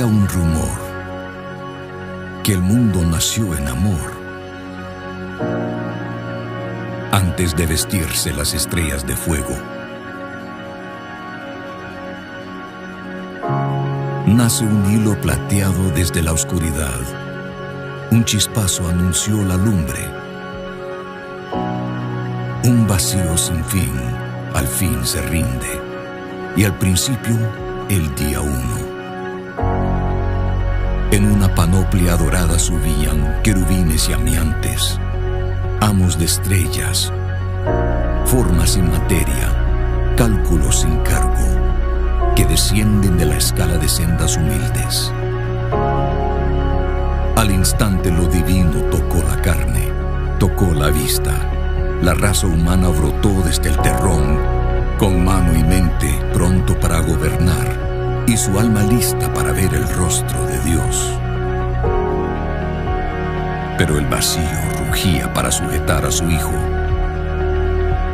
Había un rumor que el mundo nació en amor. Antes de vestirse las estrellas de fuego, nace un hilo plateado desde la oscuridad. Un chispazo anunció la lumbre. Un vacío sin fin al fin se rinde, y al principio el día uno. En una panoplia dorada subían querubines y amiantes, amos de estrellas, formas sin materia, cálculos sin cargo, que descienden de la escala de sendas humildes. Al instante lo divino tocó la carne, tocó la vista. La raza humana brotó desde el terrón, con mano y mente pronto para gobernar, y su alma lista para ver el rostro de Dios. Pero el vacío rugía para sujetar a su hijo.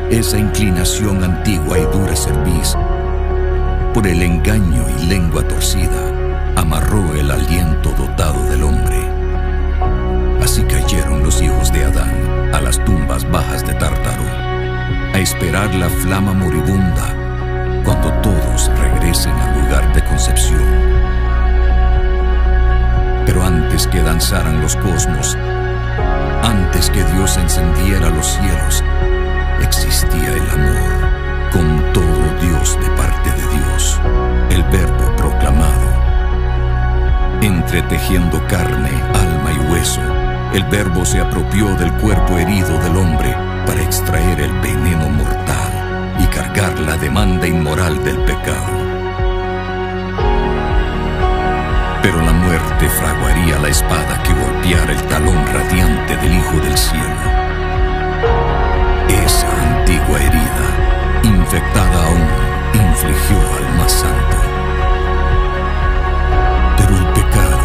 Esa inclinación antigua y dura cerviz, por el engaño y lengua torcida, amarró el aliento dotado del hombre. Así cayeron los hijos de Adán a las tumbas bajas de Tártaro, a esperar la flama moribunda cuando todos regresen al lugar de concepción. Pero antes que danzaran los cosmos, antes que Dios encendiera los cielos, existía el amor, con todo Dios de parte de Dios, el Verbo proclamado. Entretejiendo carne, alma y hueso, el Verbo se apropió del cuerpo herido del hombre para extraer el veneno mortal y cargar la demanda inmoral del pecado. Pero la muerte fraguaría la espada que golpeara el talón radiante del Hijo del Cielo. Esa antigua herida, infectada aún, infligió al más santo. Pero el pecado,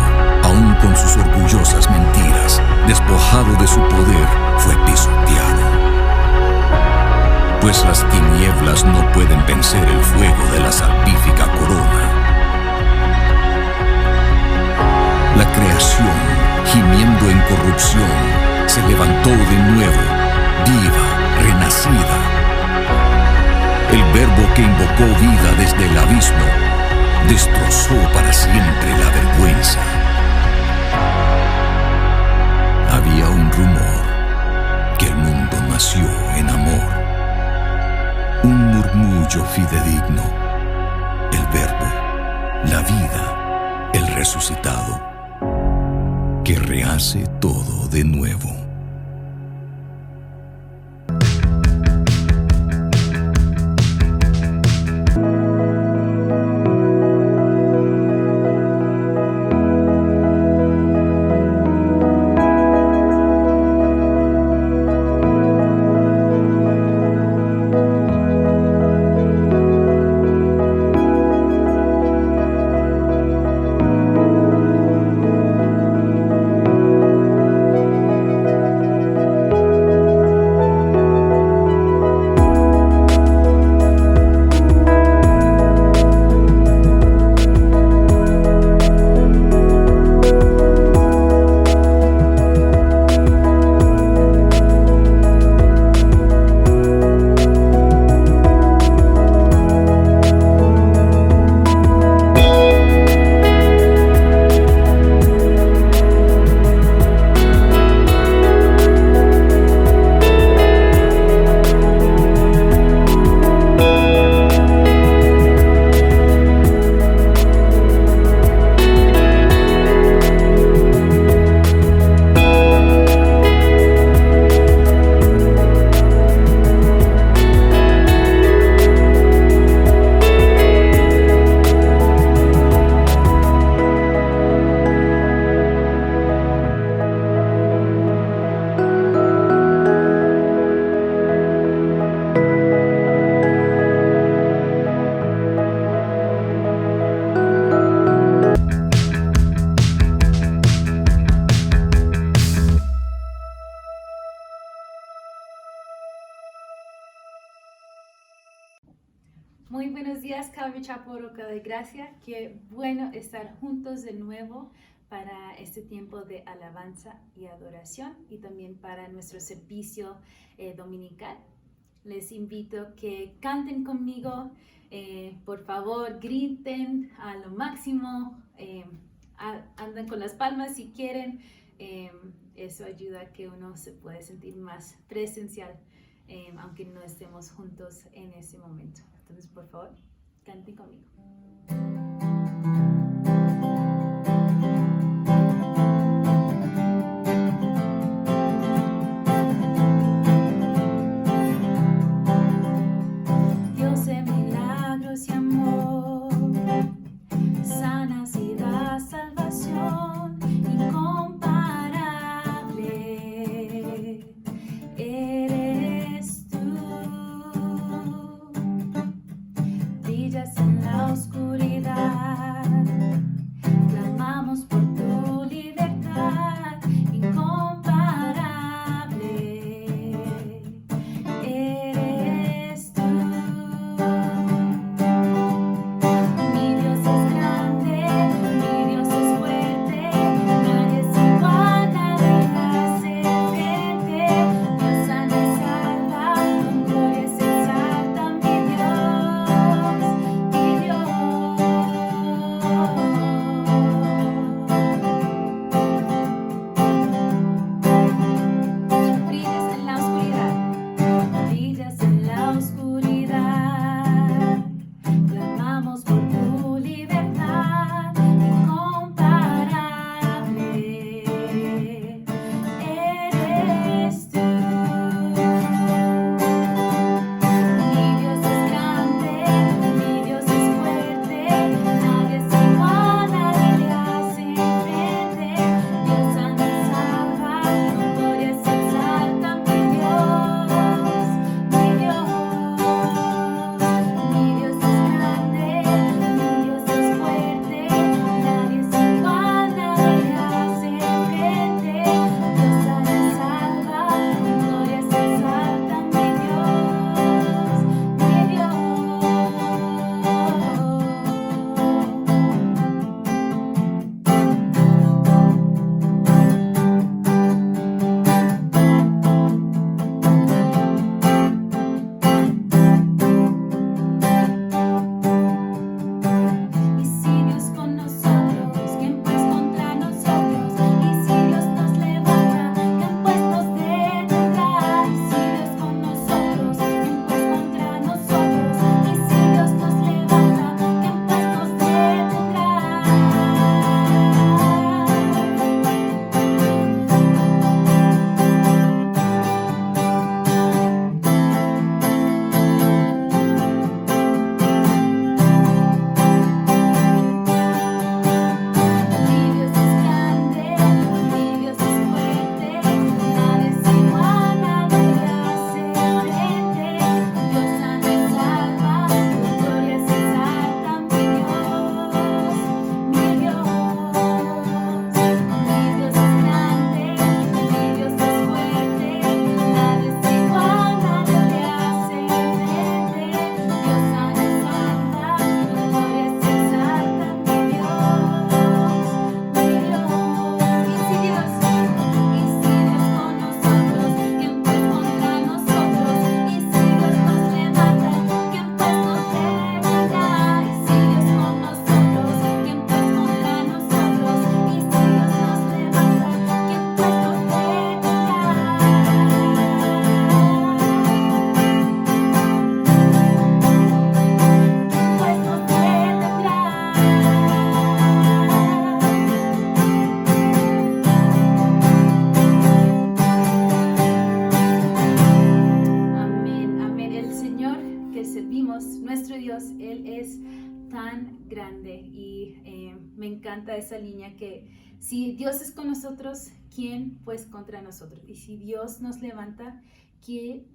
aún con sus orgullosas mentiras, despojado de su poder, fue pisoteado. Pues las tinieblas no pueden vencer el fuego de la salvífica corona. La creación, gimiendo en corrupción, se levantó de nuevo, viva, renacida. El Verbo que invocó vida desde el abismo, destrozó para siempre la vergüenza. Había un rumor que el mundo nació en amor. Un murmullo fidedigno, el Verbo, la vida, el resucitado, que rehace todo de nuevo. Calvary Chapel Roca de Gracia. Qué bueno estar juntos de nuevo para este tiempo de alabanza y adoración y también para nuestro servicio dominical. Les invito que canten conmigo, por favor, griten a lo máximo, andan con las palmas si quieren. Eso ayuda a que uno se pueda sentir más presencial, aunque no estemos juntos en ese momento. Entonces, por favor, canten conmigo. Dios de milagros y amor, sanas y da salvación incomparable. Eres tú, brillas en la oscuridad, clamamos por tu libertad incomparable. Eres tú. Mi Dios es grande, mi Dios es fuerte, nadie es igual, nadie hace frente. Dios sana y salva, con gloria se exalta, mi Dios, mi Dios. Brillas en la oscuridad, brillas en la oscuridad. Clamamos por tu libertad incomparable. Eres tú. Mi Dios es grande, mi Dios es fuerte, nadie es igual, nadie le hace frente. Dios sana y salva, con gloria se exalta, mi Dios, mi Dios. Mi Dios es grande, mi Dios es fuerte, nadie es igual, nadie le hace frente. Dios sana y salva, con gloria se exalta, mi Dios, mi Dios. Y si Dios con nosotros, ¿quién pues contra nosotros? Y si Dios nos levanta, ¿quién pues nos detendrá? Y si Dios con nosotros, ¿quién pues contra nosotros? Y si Dios nos levanta, ¿quién pues nos detendrá? Mi Dios es grande, mi Dios es fuerte, nadie es igual, nadie le hace frente. Dios sana y salva, con gloria se exalta, mi Dios, mi Dios. Mi Dios es grande, mi Dios es fuerte, nadie es igual, nadie le hace frente. Dios sana y salva, con gloria se exalta, mi Dios, mi Dios. Y si Dios con nosotros, ¿quién pues contra nosotros? Y si Dios nos levanta, ¿quién pues nos detendrá? Y si Dios con nosotros, ¿quién pues contra nosotros? Y si Dios nos levanta, ¿quién pues nos detendrá? Pues nos detendrá. Amén, amén. El Señor que servimos, nuestro Dios, Él es tan grande y me encanta esa línea que si Dios es con nosotros, ¿quién pues contra nosotros? Y si Dios nos levanta, ¿qué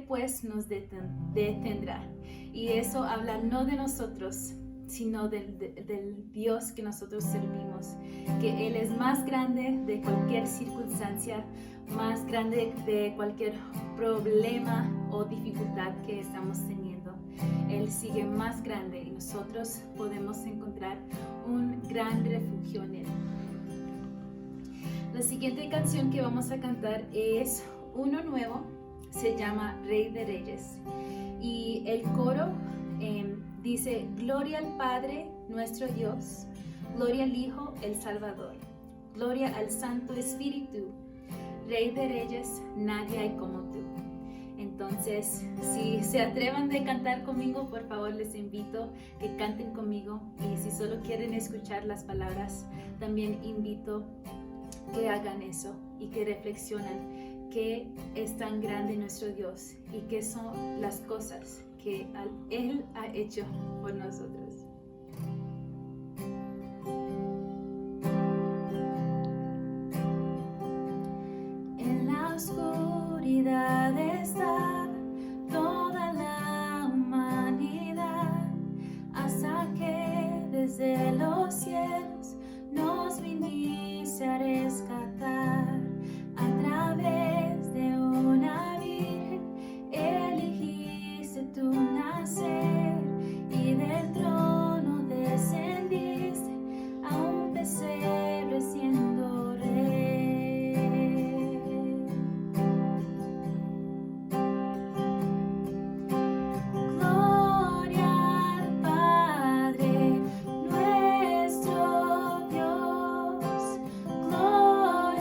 pues nos detendrá? Y eso habla no de nosotros, sino del Dios que nosotros servimos, que Él es más grande de cualquier circunstancia, más grande de cualquier problema o dificultad que estamos teniendo. Él sigue más grande y nosotros podemos encontrar un gran refugio en Él. La siguiente canción que vamos a cantar es uno nuevo, se llama Rey de Reyes. Y el coro dice: Gloria al Padre, nuestro Dios, gloria al Hijo, el Salvador, gloria al Santo Espíritu, Rey de Reyes, nadie hay como tú. Entonces, si se atrevan de cantar conmigo, por favor les invito que canten conmigo, y si solo quieren escuchar las palabras, también invito que hagan eso y que reflexionen que es tan grande nuestro Dios y qué son las cosas que Él ha hecho por nosotros. En la oscuridad está toda la humanidad, hasta que desde los cielos nos viniste a rescatar. A través de una virgen elegiste tú nacer, y del trono descendiste a un pesebre siendo rey. Gloria al Padre, nuestro Dios, gloria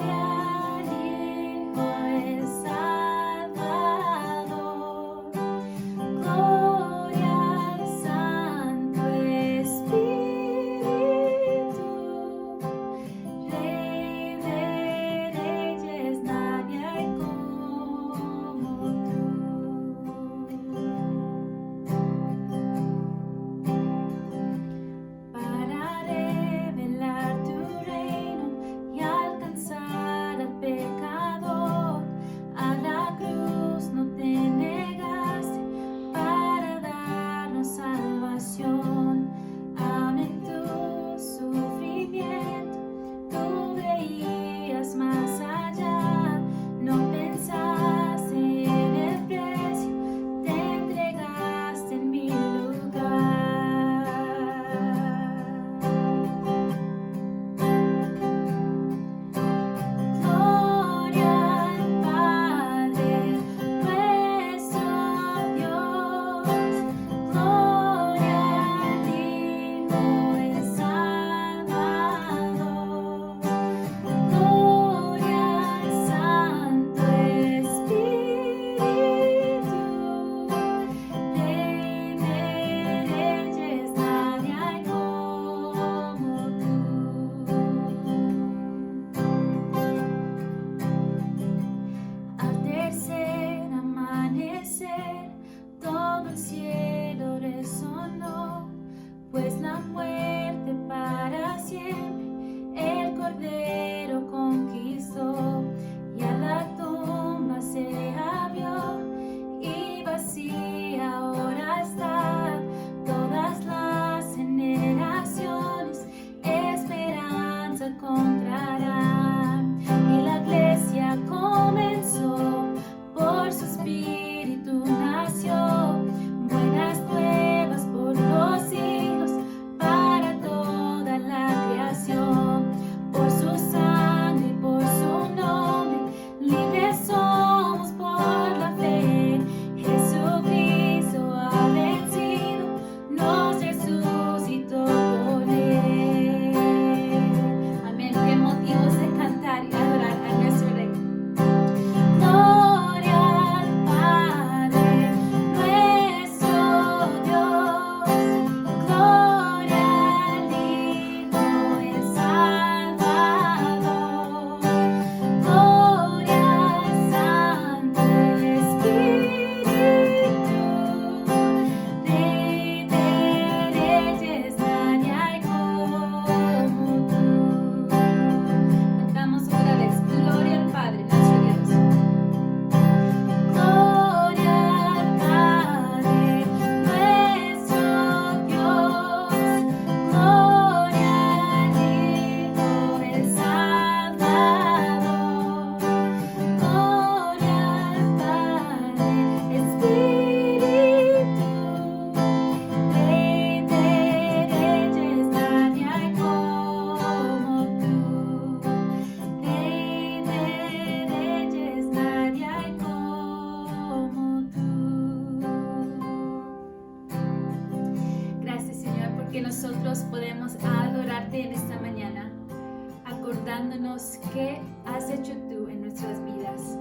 recordándonos qué has hecho tú en nuestras vidas.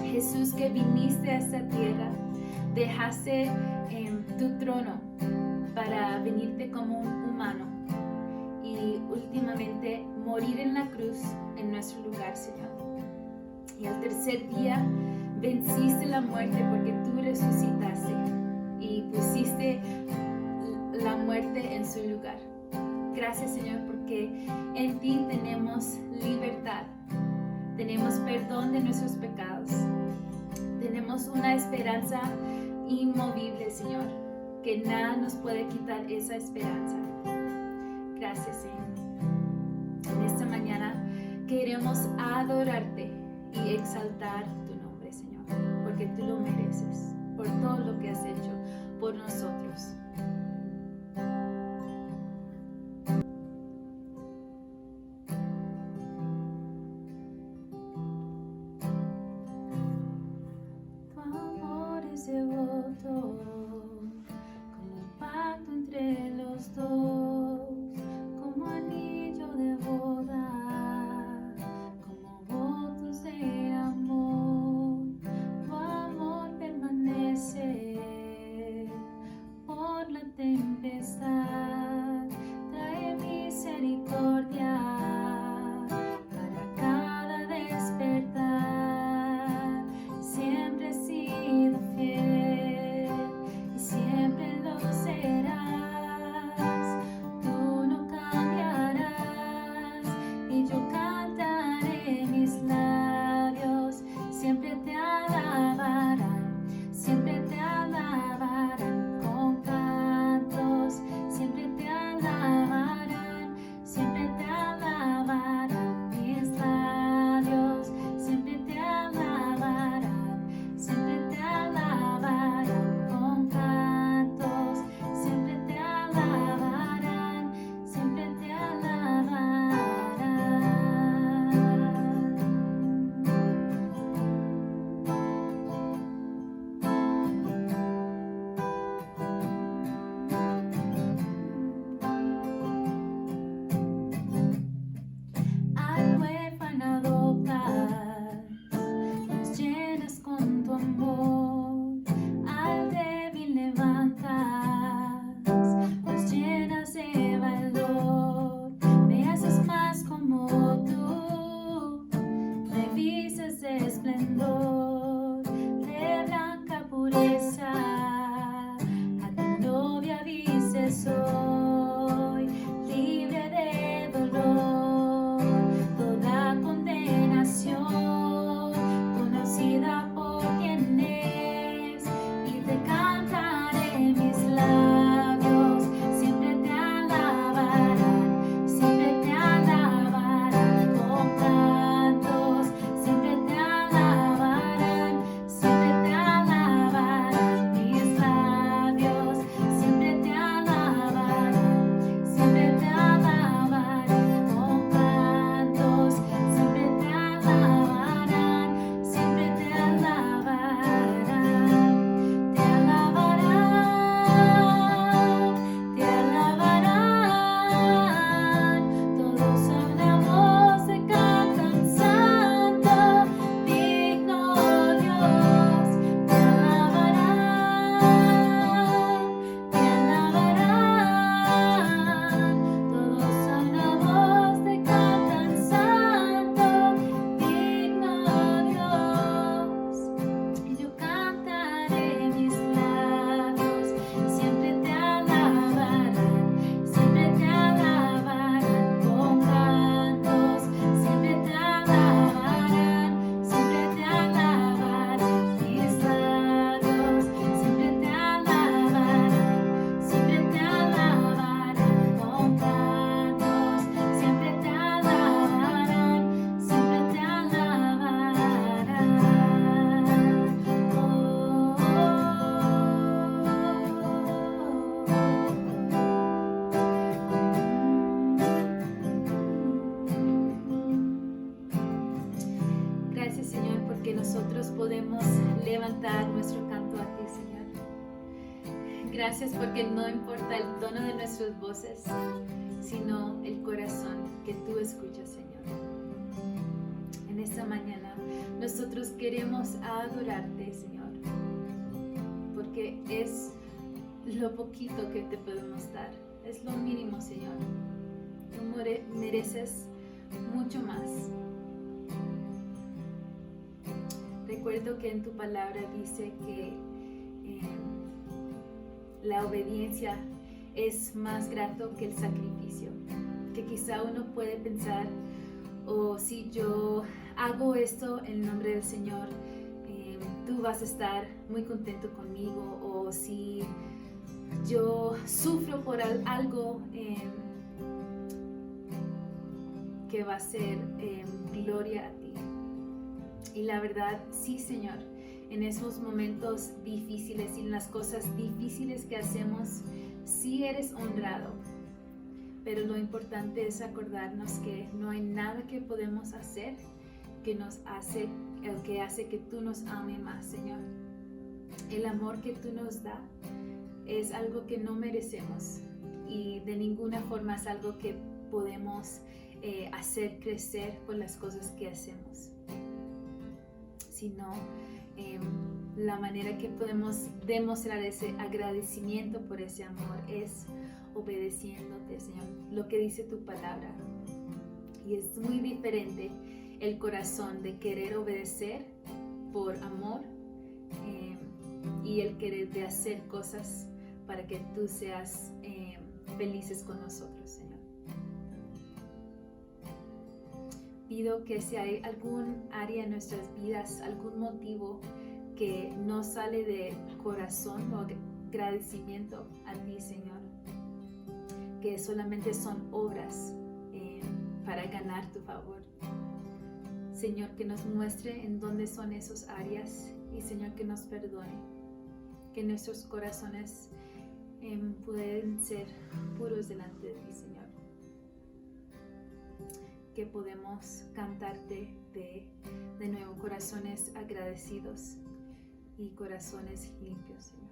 Jesús, que viniste a esta tierra, dejaste tu trono para venirte como un humano y últimamente morir en la cruz en nuestro lugar, Señor. Y al tercer día venciste la muerte porque tú resucitaste y pusiste la muerte en su lugar. Gracias, Señor, porque en ti tenemos libertad, tenemos perdón de nuestros pecados, tenemos una esperanza inmovible, Señor, que nada nos puede quitar esa esperanza. Gracias, Señor. En esta mañana queremos adorarte y exaltar tu nombre, Señor, porque tú lo mereces por todo lo que has hecho por nosotros. Tu amor es devoto, como un pacto entre los dos, como anillo de boda, como votos de amor. Tu amor permanece por la tempestad, trae misericordia para cada despertar. Siempre has sido fiel y siempre lo serás. Tú no cambiarás y yo cantaré, mis labios siempre te alabarán, siempre te alabarán con cantos, siempre te alabarán, siempre te alabarán, mis labios siempre te alabarán, siempre te alabarán con cantos, siempre te alabarán, siempre te alabarán. Al huérfano adoptas, nos llenas con tu amor, al débil levantas, nos llenas de valor, me haces más como tú, me vistes de esplendor, de blanca pureza, a tu novia vistes hoy, libre de dolor, toda condenación, conocida por quien es, y te cantaré, mis labios siempre te alabarán, siempre te alabarán con cantos, siempre te alabarán, siempre te alabarán, mis labios siempre te alabarán, siempre te alabarán con cantos, siempre te alabarán, siempre te alabarán, te alabarán, te alabarán, todos a una voz te cantan, santo, digno Dios, te alabarán, todos a una voz te cantan, santo, digno Dios. Y yo cantaré, mis labios siempre te alabarán, siempre te alabarán con cantos, siempre te alabarán, siempre te alabarán, mis labios siempre te alabarán, siempre te alabarán con cantos, siempre te alabarán, siempre te alabarán. Gracias, Señor, porque nosotros podemos levantar nuestro canto a ti, Señor. Gracias porque no importa el tono de nuestras voces, sino el corazón que tú escuchas, Señor. nosotros queremos adorarte, Señor, porque es lo poquito que te podemos dar, es lo mínimo, Señor. Tú mereces mucho más. Recuerdo que en tu palabra dice que la obediencia es más grato que el sacrificio, que quizá uno puede pensar, si yo hago esto en el nombre del Señor, tú vas a estar muy contento conmigo, o si yo sufro por algo que va a ser gloria a ti. Y la verdad, sí, Señor, en esos momentos difíciles y en las cosas difíciles que hacemos, sí eres honrado. Pero lo importante es acordarnos que no hay nada que podemos hacer que hace que tú nos ames más, Señor. El amor que tú nos das es algo que no merecemos, y de ninguna forma es algo que podemos hacer crecer por las cosas que hacemos, sino la manera que podemos demostrar ese agradecimiento por ese amor es obedeciéndote, Señor, lo que dice tu palabra. Y es muy diferente el corazón de querer obedecer por amor y el querer de hacer cosas para que tú seas felices con nosotros, Señor. Pido que si hay algún área en nuestras vidas, algún motivo que no sale de corazón o agradecimiento a ti, Señor, que solamente son obras para ganar tu favor, Señor, que nos muestre en dónde son esas áreas, y Señor, que nos perdone, que nuestros corazones pueden ser puros delante de ti, Señor, que podemos cantarte de nuevo, corazones agradecidos y corazones limpios, Señor.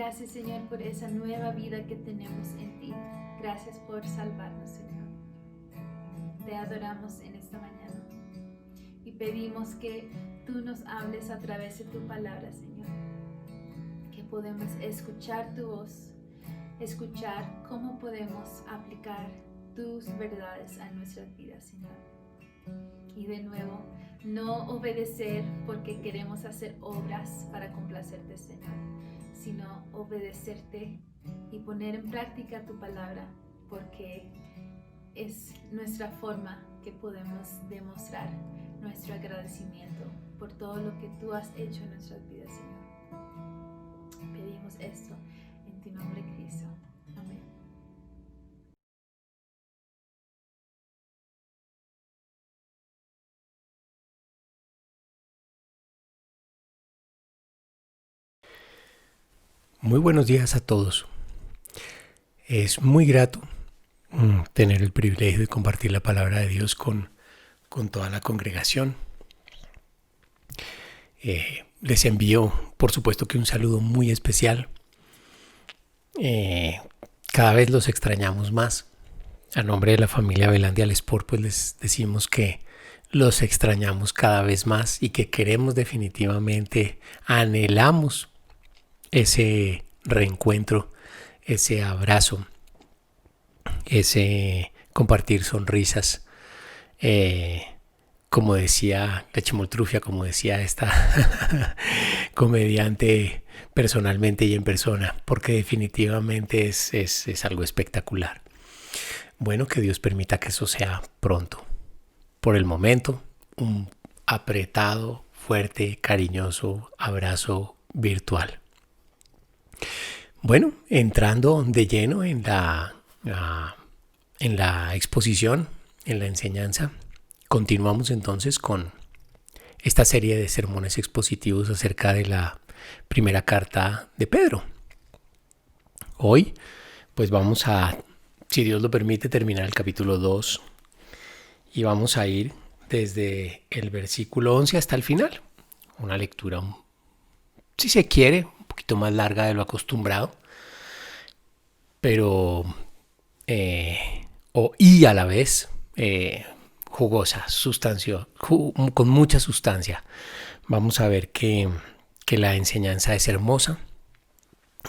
Gracias, Señor, por esa nueva vida que tenemos en ti. Gracias por salvarnos, Señor. Te adoramos en esta mañana y pedimos que tú nos hables a través de tu palabra, Señor. Que podemos escuchar tu voz, escuchar cómo podemos aplicar tus verdades a nuestras vidas, Señor. Y de nuevo, no obedecer porque queremos hacer obras para complacerte, Señor, sino obedecerte y poner en práctica tu palabra, porque es nuestra forma que podemos demostrar nuestro agradecimiento por todo lo que tú has hecho en nuestras vidas, Señor. Pedimos esto en tu nombre, Cristo. Amén. Muy buenos días a todos. Es muy grato tener el privilegio de compartir la palabra de Dios con toda la congregación. Les envío, por supuesto, que un saludo muy especial. Cada vez los extrañamos más. A nombre de la familia Velandia Lesport, pues les decimos que los extrañamos cada vez más y que queremos definitivamente, anhelamos ese reencuentro, ese abrazo, ese compartir sonrisas, como decía la Chimoltrufia, como decía esta comediante personalmente y en persona, porque definitivamente es algo espectacular. Bueno, que Dios permita que eso sea pronto. Por el momento, un apretado, fuerte, cariñoso abrazo virtual. Bueno, entrando de lleno en la exposición, en la enseñanza, continuamos entonces con esta serie de sermones expositivos acerca de la primera carta de Pedro. Hoy, pues vamos a, si Dios lo permite, terminar el capítulo 2 y vamos a ir desde el versículo 11 hasta el final. Una lectura, si se quiere, un poquito más larga de lo acostumbrado, pero y a la vez jugosa, con mucha sustancia. Vamos a ver que la enseñanza es hermosa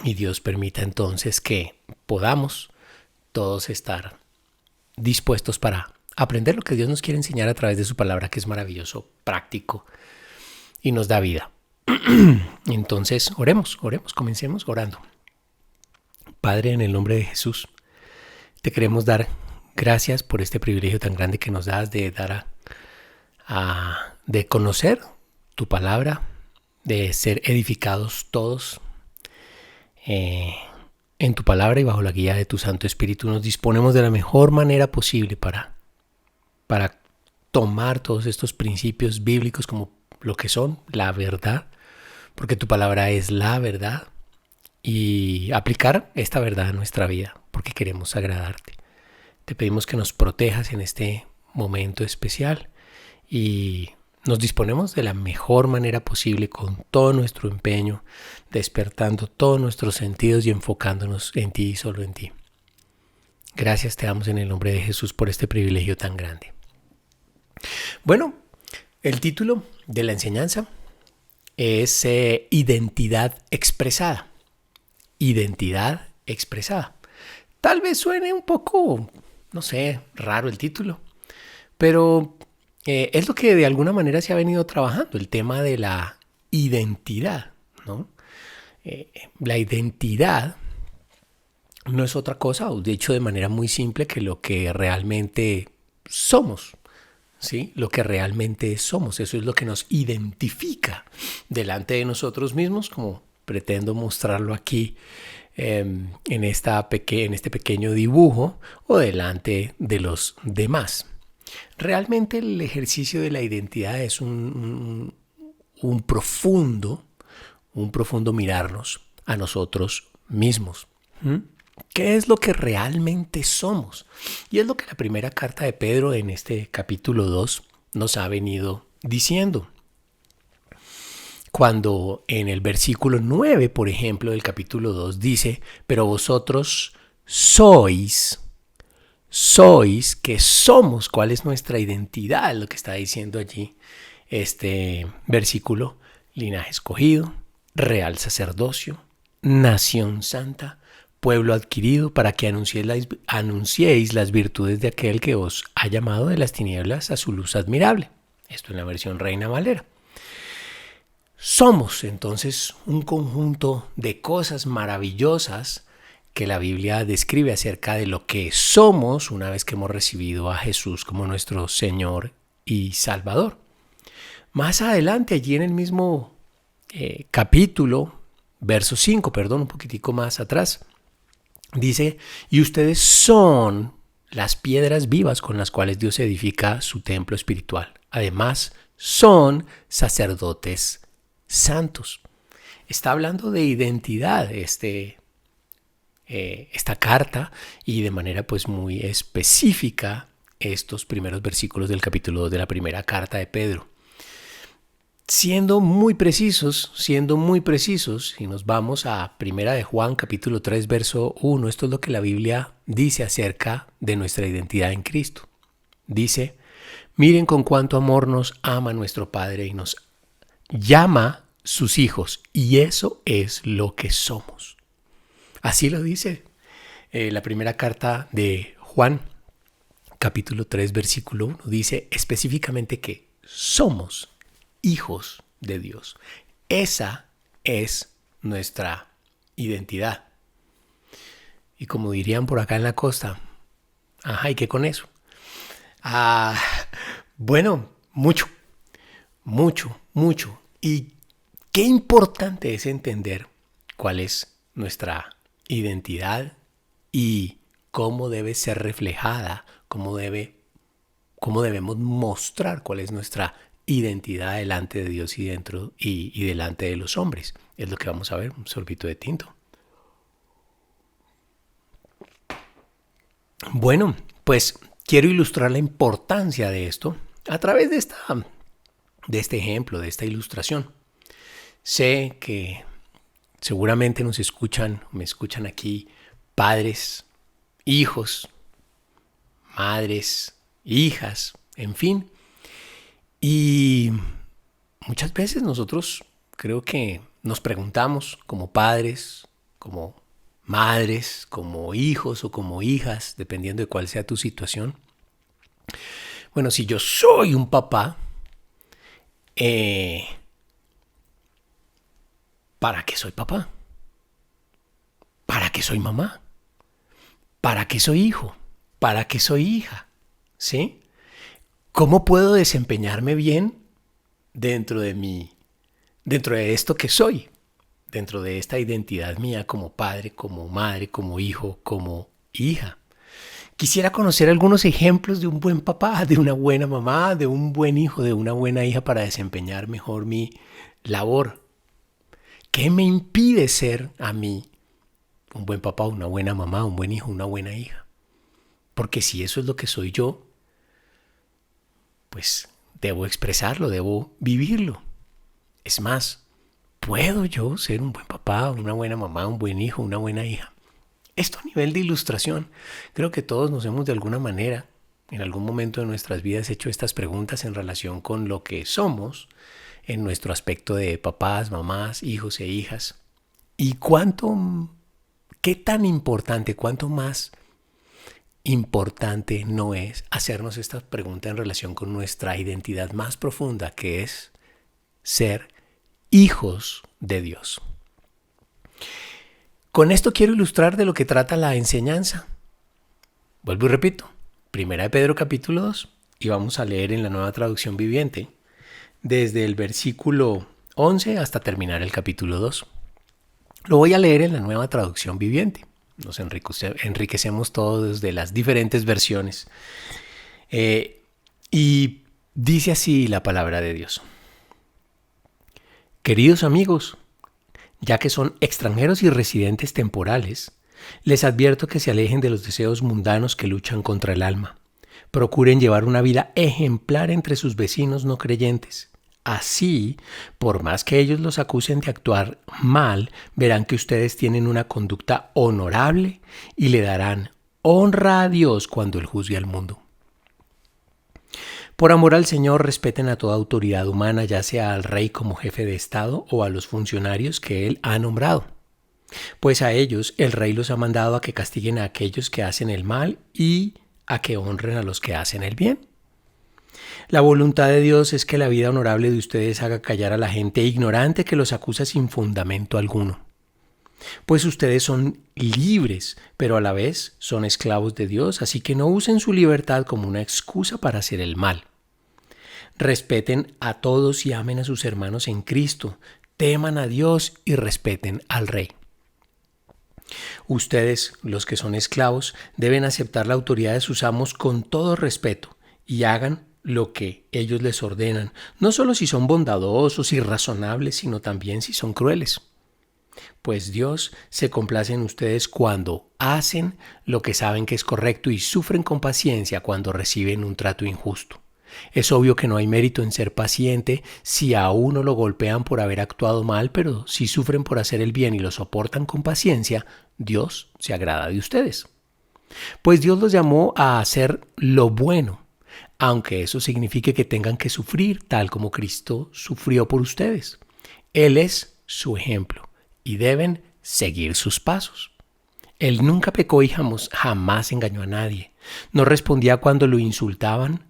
y Dios permita entonces que podamos todos estar dispuestos para aprender lo que Dios nos quiere enseñar a través de su palabra, que es maravilloso, práctico y nos da vida. Entonces, oremos, comencemos orando. Padre, en el nombre de Jesús, te queremos dar gracias por este privilegio tan grande que nos das de dar de conocer tu palabra, de ser edificados todos en tu palabra y bajo la guía de tu Santo Espíritu. Nos disponemos de la mejor manera posible para tomar todos estos principios bíblicos como lo que son la verdad, porque tu palabra es la verdad, y aplicar esta verdad a nuestra vida, porque queremos agradarte. Te pedimos que nos protejas en este momento especial y nos disponemos de la mejor manera posible con todo nuestro empeño, despertando todos nuestros sentidos y enfocándonos en ti y solo en ti. Gracias te damos en el nombre de Jesús por este privilegio tan grande. Bueno, el título de la enseñanza es Identidad expresada. Identidad expresada. Tal vez suene un poco, no sé, raro el título, pero es lo que de alguna manera se ha venido trabajando, el tema de la identidad, ¿no? La identidad no es otra cosa, o dicho de manera muy simple, que lo que realmente somos, ¿sí? Lo que realmente somos, eso es lo que nos identifica delante de nosotros mismos, como pretendo mostrarlo aquí en este pequeño dibujo, o delante de los demás. Realmente el ejercicio de la identidad es un profundo mirarnos a nosotros mismos. ¿Qué es lo que realmente somos? Y es lo que la primera carta de Pedro en este capítulo 2 nos ha venido diciendo. cuando en el versículo 9, por ejemplo, del capítulo 2 dice, pero vosotros sois, que somos, ¿cuál es nuestra identidad? Lo que está diciendo allí este versículo: linaje escogido, real sacerdocio, nación santa, pueblo adquirido, para que anunciéis las virtudes de aquel que os ha llamado de las tinieblas a su luz admirable. Esto en la versión Reina Valera. Somos entonces un conjunto de cosas maravillosas que la Biblia describe acerca de lo que somos una vez que hemos recibido a Jesús como nuestro Señor y Salvador. Más adelante, allí en el mismo capítulo, verso 5, un poquitico más atrás, dice, y ustedes son las piedras vivas con las cuales Dios edifica su templo espiritual. Además, son sacerdotes santos. Está hablando de identidad esta carta, y de manera pues muy específica estos primeros versículos del capítulo 2 de la primera carta de Pedro. Siendo muy precisos, si nos vamos a Primera de Juan, capítulo 3, verso 1, esto es lo que la Biblia dice acerca de nuestra identidad en Cristo. Dice, miren con cuánto amor nos ama nuestro Padre y nos llama sus hijos, y eso es lo que somos. Así lo dice la primera carta de Juan, capítulo 3, versículo 1, dice específicamente que somos hijos de Dios. Esa es nuestra identidad. Y como dirían por acá en la costa, ¿y qué con eso? Bueno, mucho. Y qué importante es entender cuál es nuestra identidad y cómo debe ser reflejada, cómo debemos mostrar cuál es nuestra identidad delante de Dios y dentro y delante de los hombres. Es lo que vamos a ver, un sorbito de tinto. Bueno, pues quiero ilustrar la importancia de esto a través de este ejemplo, de esta ilustración. Sé que seguramente me escuchan aquí padres, hijos, madres, hijas, en fin. Y muchas veces nosotros creo que nos preguntamos como padres, como madres, como hijos o como hijas, dependiendo de cuál sea tu situación. Bueno, si yo soy un papá, ¿para qué soy papá? ¿Para qué soy mamá? ¿Para qué soy hijo? ¿Para qué soy hija? ¿Sí? ¿Cómo puedo desempeñarme bien dentro de esto que soy? Dentro de esta identidad mía como padre, como madre, como hijo, como hija. Quisiera conocer algunos ejemplos de un buen papá, de una buena mamá, de un buen hijo, de una buena hija para desempeñar mejor mi labor. ¿Qué me impide ser a mí un buen papá, una buena mamá, un buen hijo, una buena hija? Porque si eso es lo que soy yo, pues debo expresarlo, debo vivirlo. Es más, ¿puedo yo ser un buen papá, una buena mamá, un buen hijo, una buena hija? Esto a nivel de ilustración, creo que todos nos hemos de alguna manera, en algún momento de nuestras vidas, hecho estas preguntas en relación con lo que somos en nuestro aspecto de papás, mamás, hijos e hijas. ¿Y qué tan importante, cuánto más importante no es hacernos esta pregunta en relación con nuestra identidad más profunda, que es ser hijos de Dios? Con esto quiero ilustrar de lo que trata la enseñanza. Vuelvo y repito, Primera de Pedro capítulo 2, y vamos a leer en la Nueva Traducción Viviente, desde el versículo 11 hasta terminar el capítulo 2. Lo voy a leer en la Nueva Traducción Viviente. Nos enriquecemos todos de las diferentes versiones. Y dice así la palabra de Dios. Queridos amigos, ya que son extranjeros y residentes temporales, les advierto que se alejen de los deseos mundanos que luchan contra el alma. Procuren llevar una vida ejemplar entre sus vecinos no creyentes. Así, por más que ellos los acusen de actuar mal, verán que ustedes tienen una conducta honorable y le darán honra a Dios cuando Él juzgue al mundo. Por amor al Señor, respeten a toda autoridad humana, ya sea al rey como jefe de Estado o a los funcionarios que Él ha nombrado. Pues a ellos el rey los ha mandado a que castiguen a aquellos que hacen el mal y a que honren a los que hacen el bien. La voluntad de Dios es que la vida honorable de ustedes haga callar a la gente ignorante que los acusa sin fundamento alguno. Pues ustedes son libres, pero a la vez son esclavos de Dios, así que no usen su libertad como una excusa para hacer el mal. Respeten a todos y amen a sus hermanos en Cristo, teman a Dios y respeten al Rey. Ustedes, los que son esclavos, deben aceptar la autoridad de sus amos con todo respeto y hagan lo que ellos les ordenan, no solo si son bondadosos y razonables, sino también si son crueles. Pues Dios se complace en ustedes cuando hacen lo que saben que es correcto y sufren con paciencia cuando reciben un trato injusto. Es obvio que no hay mérito en ser paciente si a uno lo golpean por haber actuado mal, pero si sufren por hacer el bien y lo soportan con paciencia, Dios se agrada de ustedes. Pues Dios los llamó a hacer lo bueno, aunque eso signifique que tengan que sufrir tal como Cristo sufrió por ustedes. Él es su ejemplo y deben seguir sus pasos. Él nunca pecó y jamás engañó a nadie. No respondía cuando lo insultaban,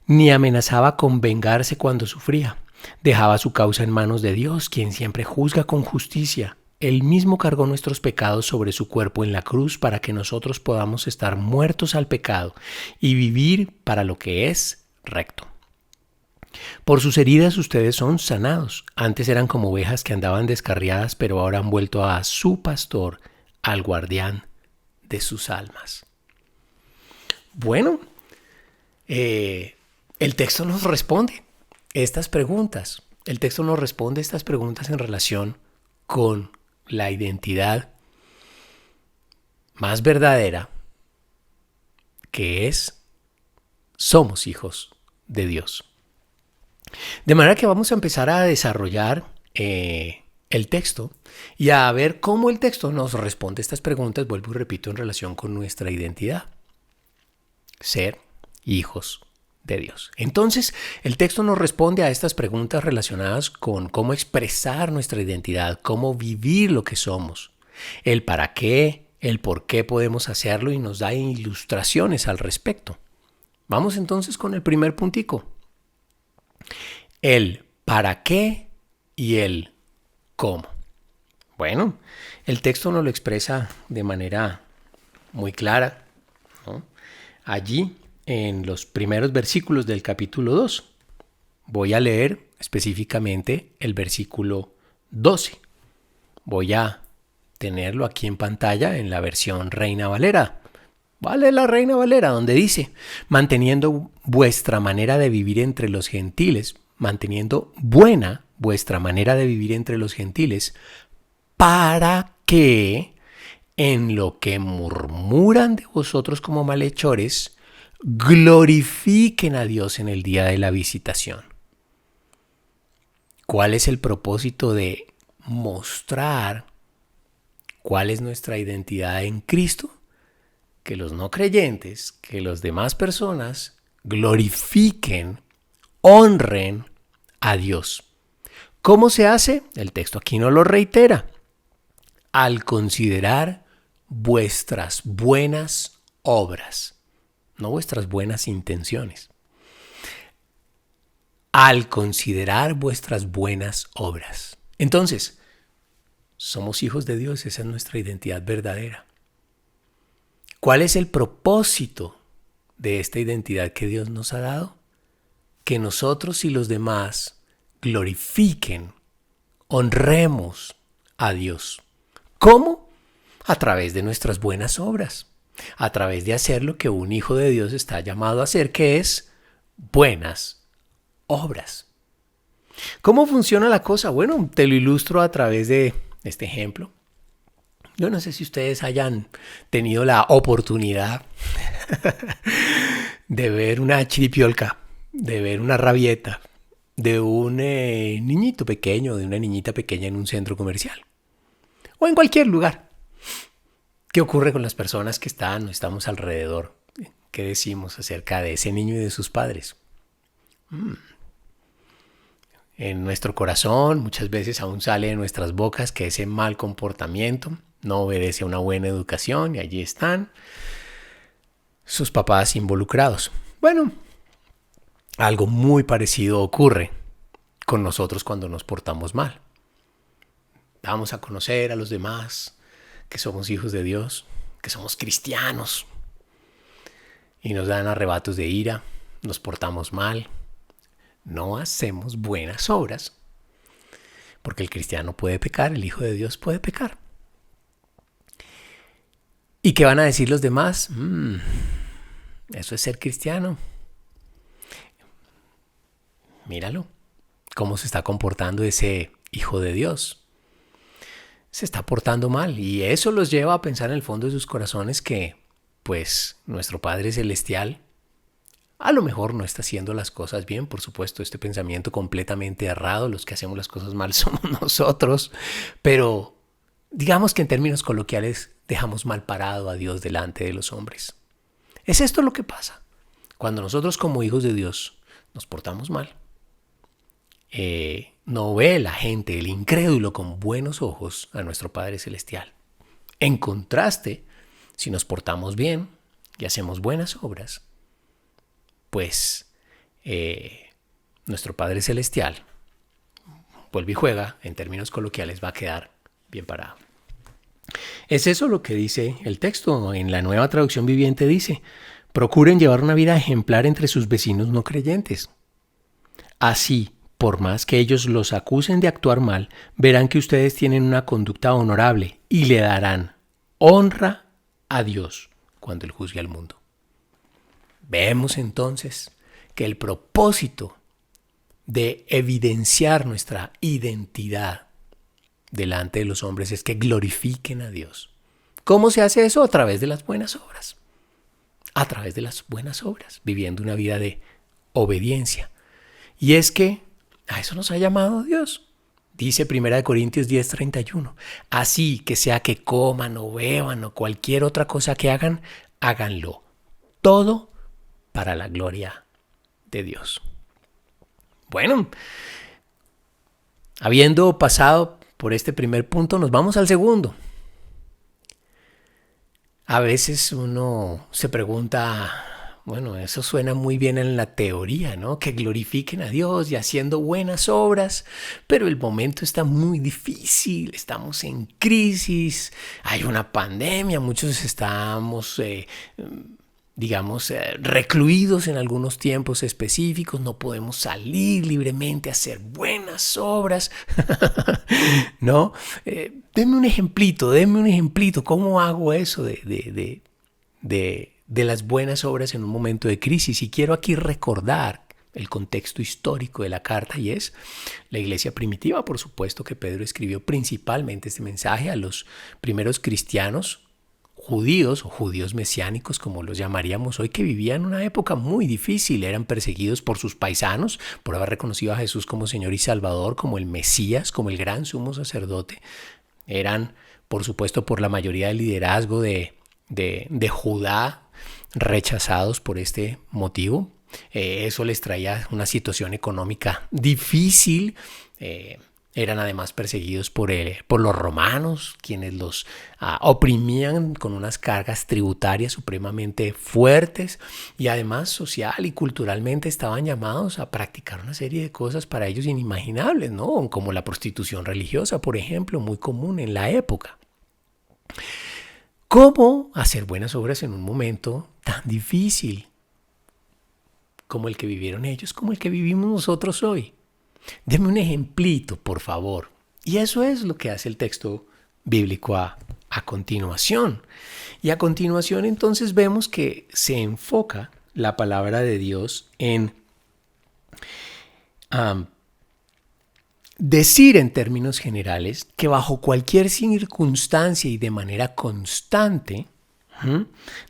ni amenazaba con vengarse cuando sufría. Dejaba su causa en manos de Dios, quien siempre juzga con justicia. Él mismo cargó nuestros pecados sobre su cuerpo en la cruz para que nosotros podamos estar muertos al pecado y vivir para lo que es recto. Por sus heridas ustedes son sanados. Antes eran como ovejas que andaban descarriadas, pero ahora han vuelto a su pastor, al guardián de sus almas. Bueno, el texto nos responde estas preguntas. El texto nos responde estas preguntas en relación con la identidad más verdadera, que es: somos hijos de Dios. De manera que vamos a empezar a desarrollar el texto y a ver cómo el texto nos responde estas preguntas, vuelvo y repito, en relación con nuestra identidad. Ser hijos de Dios. Entonces, el texto nos responde a estas preguntas relacionadas con cómo expresar nuestra identidad, cómo vivir lo que somos, el para qué, el por qué podemos hacerlo y nos da ilustraciones al respecto. Vamos entonces con el primer puntico. El para qué y el cómo. Bueno, el texto nos lo expresa de manera muy clara, ¿no? Allí, en los primeros versículos del capítulo 2. Voy a leer específicamente el versículo 12. Voy a tenerlo aquí en pantalla en la versión Reina Valera. Vale, la Reina Valera, donde dice: manteniendo vuestra manera de vivir entre los gentiles, manteniendo buena vuestra manera de vivir entre los gentiles, para que en lo que murmuran de vosotros como malhechores, glorifiquen a Dios en el día de la visitación. ¿Cuál es el propósito de mostrar cuál es nuestra identidad en Cristo? Que los no creyentes, que las demás personas glorifiquen, honren a Dios. ¿Cómo se hace? El texto aquí no lo reitera. Al considerar vuestras buenas obras, no vuestras buenas intenciones. Al considerar vuestras buenas obras. Entonces, somos hijos de Dios, esa es nuestra identidad verdadera. ¿Cuál es el propósito de esta identidad que Dios nos ha dado? Que nosotros y los demás glorifiquen, honremos a Dios. ¿Cómo? A través de nuestras buenas obras. A través de hacer lo que un hijo de Dios está llamado a hacer, que es buenas obras. ¿Cómo funciona la cosa? Bueno, te lo ilustro a través de este ejemplo. Yo no sé si ustedes hayan tenido la oportunidad de ver una chiripiolca, de ver una rabieta, de un niñito pequeño, de una niñita pequeña en un centro comercial o en cualquier lugar. ¿Qué ocurre con las personas que están o estamos alrededor? ¿Qué decimos acerca de ese niño y de sus padres? En nuestro corazón muchas veces aún sale de nuestras bocas que ese mal comportamiento no obedece a una buena educación, y allí están sus papás involucrados. Bueno, algo muy parecido ocurre con nosotros cuando nos portamos mal. Vamos a conocer a los demás que somos hijos de Dios, que somos cristianos, y nos dan arrebatos de ira, nos portamos mal, no hacemos buenas obras, porque el cristiano puede pecar, el hijo de Dios puede pecar. ¿Y qué van a decir los demás? Eso es ser cristiano. Míralo, cómo se está comportando ese hijo de Dios. Se está portando mal, y eso los lleva a pensar en el fondo de sus corazones que, pues, nuestro Padre Celestial a lo mejor no está haciendo las cosas bien. Por supuesto, este pensamiento completamente errado, los que hacemos las cosas mal somos nosotros, pero digamos que en términos coloquiales dejamos mal parado a Dios delante de los hombres. Es esto lo que pasa. Cuando nosotros como hijos de Dios nos portamos mal, no ve la gente, el incrédulo, con buenos ojos a nuestro Padre Celestial. En contraste, si nos portamos bien y hacemos buenas obras, pues nuestro Padre Celestial, vuelve y juega, en términos coloquiales, va a quedar bien parado. Es eso lo que dice el texto. En la Nueva Traducción Viviente dice: procuren llevar una vida ejemplar entre sus vecinos no creyentes. Así, por más que ellos los acusen de actuar mal, verán que ustedes tienen una conducta honorable y le darán honra a Dios cuando Él juzgue al mundo. Vemos entonces que el propósito de evidenciar nuestra identidad delante de los hombres es que glorifiquen a Dios. ¿Cómo se hace eso? A través de las buenas obras. A través de las buenas obras, viviendo una vida de obediencia. Y es que a eso nos ha llamado Dios. Dice 1 Corintios 10:31. Así que sea que coman o beban o cualquier otra cosa que hagan, háganlo todo para la gloria de Dios. Bueno, habiendo pasado por este primer punto, nos vamos al segundo. A veces uno se pregunta, bueno, eso suena muy bien en la teoría, ¿no? Que glorifiquen a Dios y haciendo buenas obras, pero el momento está muy difícil, estamos en crisis, hay una pandemia, muchos estamos, recluidos en algunos tiempos específicos, no podemos salir libremente a hacer buenas obras, ¿no? Denme un ejemplito, ¿cómo hago eso de las buenas obras en un momento de crisis? Y quiero aquí recordar el contexto histórico de la carta, y es la iglesia primitiva. Por supuesto que Pedro escribió principalmente este mensaje a los primeros cristianos judíos o judíos mesiánicos, como los llamaríamos hoy, que vivían una época muy difícil. Eran perseguidos por sus paisanos por haber reconocido a Jesús como Señor y Salvador, como el Mesías, como el gran sumo sacerdote. Eran, por supuesto, por la mayoría del liderazgo de Judá, rechazados por este motivo. Eso les traía una situación económica difícil. Eran además perseguidos por los romanos, quienes los oprimían con unas cargas tributarias supremamente fuertes, y además social y culturalmente estaban llamados a practicar una serie de cosas para ellos inimaginables, ¿no? Como la prostitución religiosa, por ejemplo, muy común en la época. ¿Cómo hacer buenas obras en un momento tan difícil como el que vivieron ellos, como el que vivimos nosotros hoy? Deme un ejemplito, por favor. Y eso es lo que hace el texto bíblico a continuación. Y a continuación entonces vemos que se enfoca la palabra de Dios en decir en términos generales que bajo cualquier circunstancia y de manera constante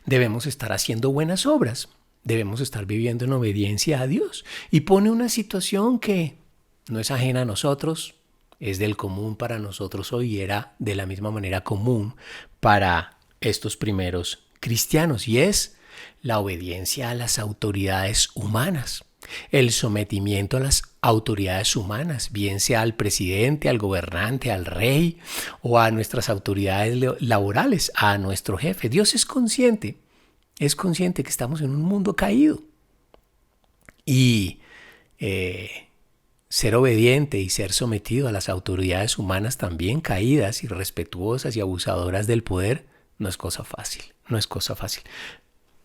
debemos estar haciendo buenas obras. Debemos estar viviendo en obediencia a Dios. Y pone una situación que no es ajena a nosotros, es del común para nosotros hoy y era de la misma manera común para estos primeros cristianos, y es la obediencia a las autoridades humanas, el sometimiento a las autoridades humanas, bien sea al presidente, al gobernante, al rey o a nuestras autoridades laborales, a nuestro jefe. Dios es consciente que estamos en un mundo caído y ser obediente y ser sometido a las autoridades humanas también caídas, irrespetuosas y abusadoras del poder no es cosa fácil, no es cosa fácil.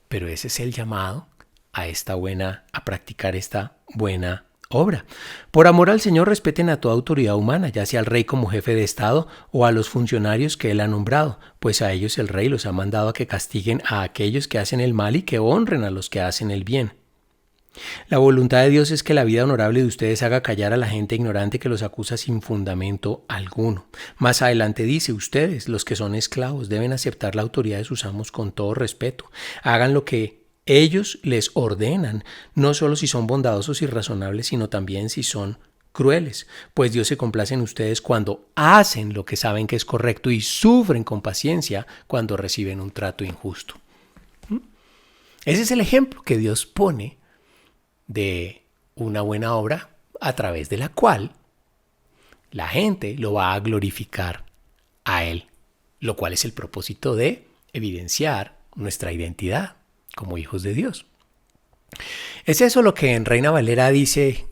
Pero ese es el llamado a practicar esta buena obra. Por amor al Señor, respeten a toda autoridad humana, ya sea al rey como jefe de Estado o a los funcionarios que él ha nombrado, pues a ellos el rey los ha mandado a que castiguen a aquellos que hacen el mal y que honren a los que hacen el bien. La voluntad de Dios es que la vida honorable de ustedes haga callar a la gente ignorante que los acusa sin fundamento alguno. Más adelante dice, ustedes, los que son esclavos, deben aceptar la autoridad de sus amos con todo respeto. Hagan lo que ellos les ordenan, no solo si son bondadosos y razonables, sino también si son crueles, pues Dios se complace en ustedes cuando hacen lo que saben que es correcto y sufren con paciencia cuando reciben un trato injusto. Ese es el ejemplo que Dios pone de una buena obra a través de la cual la gente lo va a glorificar a Él, lo cual es el propósito de evidenciar nuestra identidad como hijos de Dios. Es eso lo que en Reina Valera dice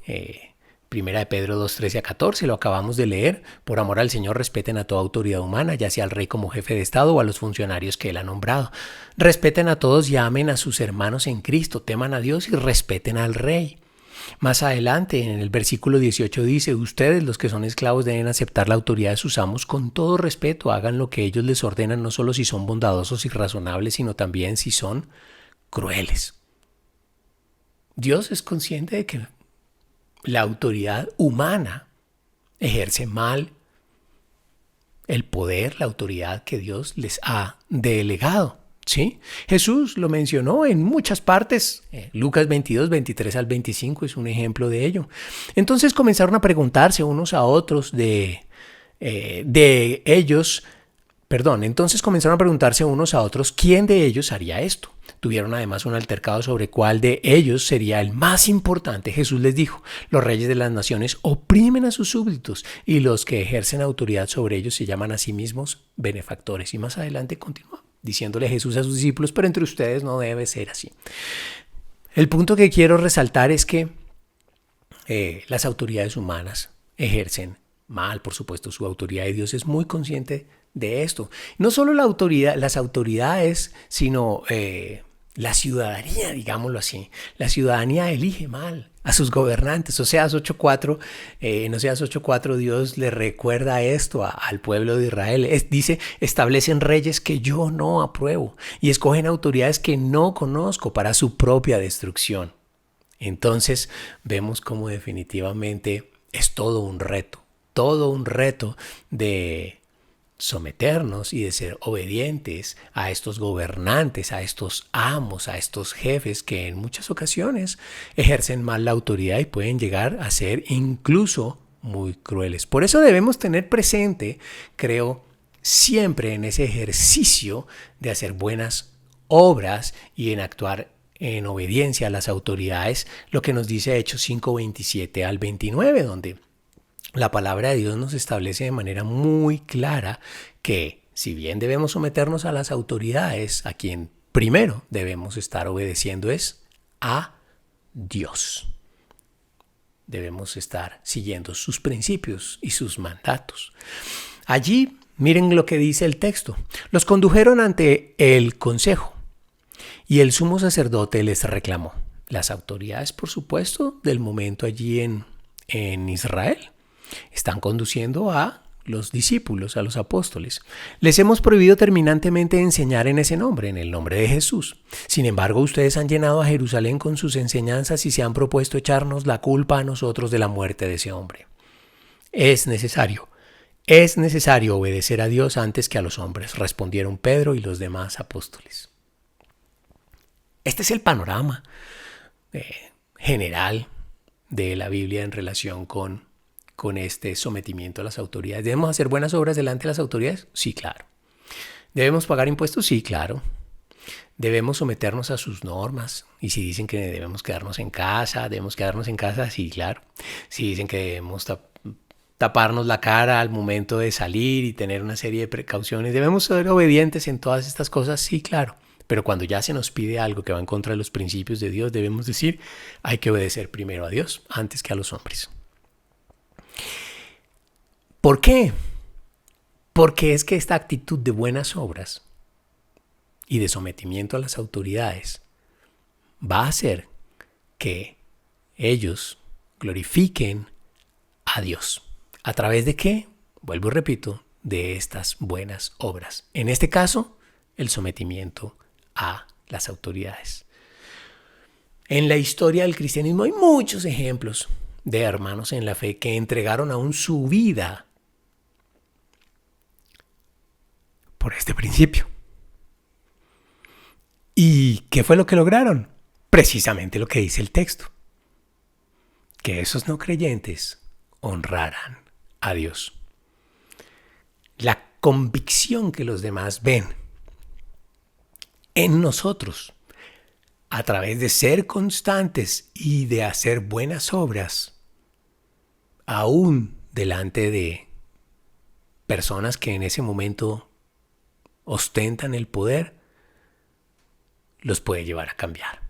Primera de Pedro 2, 13 a 14, lo acabamos de leer. Por amor al Señor, respeten a toda autoridad humana, ya sea al rey como jefe de Estado o a los funcionarios que él ha nombrado. Respeten a todos y amen a sus hermanos en Cristo, teman a Dios y respeten al rey. Más adelante, en el versículo 18 dice, ustedes, los que son esclavos, deben aceptar la autoridad de sus amos con todo respeto, hagan lo que ellos les ordenan, no solo si son bondadosos y razonables, sino también si son crueles. Dios es consciente de que la autoridad humana ejerce mal el poder, la autoridad que Dios les ha delegado. ¿Sí? Jesús lo mencionó en muchas partes. Lucas 22, 23 al 25 es un ejemplo de ello. Entonces comenzaron a preguntarse unos a otros entonces comenzaron a preguntarse unos a otros quién de ellos haría esto. Tuvieron además un altercado sobre cuál de ellos sería el más importante. Jesús les dijo, los reyes de las naciones oprimen a sus súbditos y los que ejercen autoridad sobre ellos se llaman a sí mismos benefactores. Y más adelante continúa diciéndole Jesús a sus discípulos, pero entre ustedes no debe ser así. El punto que quiero resaltar es que las autoridades humanas ejercen mal, por supuesto, su autoridad, y Dios es muy consciente de esto. No solo las autoridades, sino la ciudadanía, digámoslo así. La ciudadanía elige mal a sus gobernantes. Oseas 8:4, en Oseas 8:4 Dios le recuerda esto al pueblo de Israel. Dice, establecen reyes que yo no apruebo y escogen autoridades que no conozco para su propia destrucción. Entonces vemos cómo definitivamente es todo un reto de someternos y de ser obedientes a estos gobernantes, a estos amos, a estos jefes que en muchas ocasiones ejercen mal la autoridad y pueden llegar a ser incluso muy crueles. Por eso debemos tener presente, creo, siempre en ese ejercicio de hacer buenas obras y en actuar en obediencia a las autoridades, lo que nos dice Hechos 5, 27 al 29, donde la palabra de Dios nos establece de manera muy clara que si bien debemos someternos a las autoridades, a quien primero debemos estar obedeciendo es a Dios. Debemos estar siguiendo sus principios y sus mandatos. Allí, miren lo que dice el texto. Los condujeron ante el consejo y el sumo sacerdote les reclamó. Las autoridades, por supuesto, del momento allí en Israel. Están conduciendo a los discípulos, a los apóstoles. Les hemos prohibido terminantemente enseñar en ese nombre, en el nombre de Jesús. Sin embargo, ustedes han llenado a Jerusalén con sus enseñanzas y se han propuesto echarnos la culpa a nosotros de la muerte de ese hombre. Es necesario obedecer a Dios antes que a los hombres, respondieron Pedro y los demás apóstoles. Este es el panorama general de la Biblia en relación con con este sometimiento a las autoridades. ¿Debemos hacer buenas obras delante de las autoridades? Sí, claro. ¿Debemos pagar impuestos? Sí, claro. ¿Debemos someternos a sus normas? Y si dicen que debemos quedarnos en casa, sí, claro. Si dicen que debemos taparnos la cara al momento de salir y tener una serie de precauciones, ¿debemos ser obedientes en todas estas cosas? Sí, claro. Pero cuando ya se nos pide algo que va en contra de los principios de Dios, debemos decir, hay que obedecer primero a Dios antes que a los hombres. ¿Por qué? Porque es que esta actitud de buenas obras y de sometimiento a las autoridades va a hacer que ellos glorifiquen a Dios. ¿A través de qué? Vuelvo y repito, de estas buenas obras. En este caso, el sometimiento a las autoridades. En la historia del cristianismo hay muchos ejemplos de hermanos en la fe que entregaron aún su vida por este principio. ¿Y qué fue lo que lograron? Precisamente lo que dice el texto. Que esos no creyentes honraran a Dios. La convicción que los demás ven en nosotros, a través de ser constantes y de hacer buenas obras, aún delante de personas que en ese momento ostentan el poder, los puede llevar a cambiar.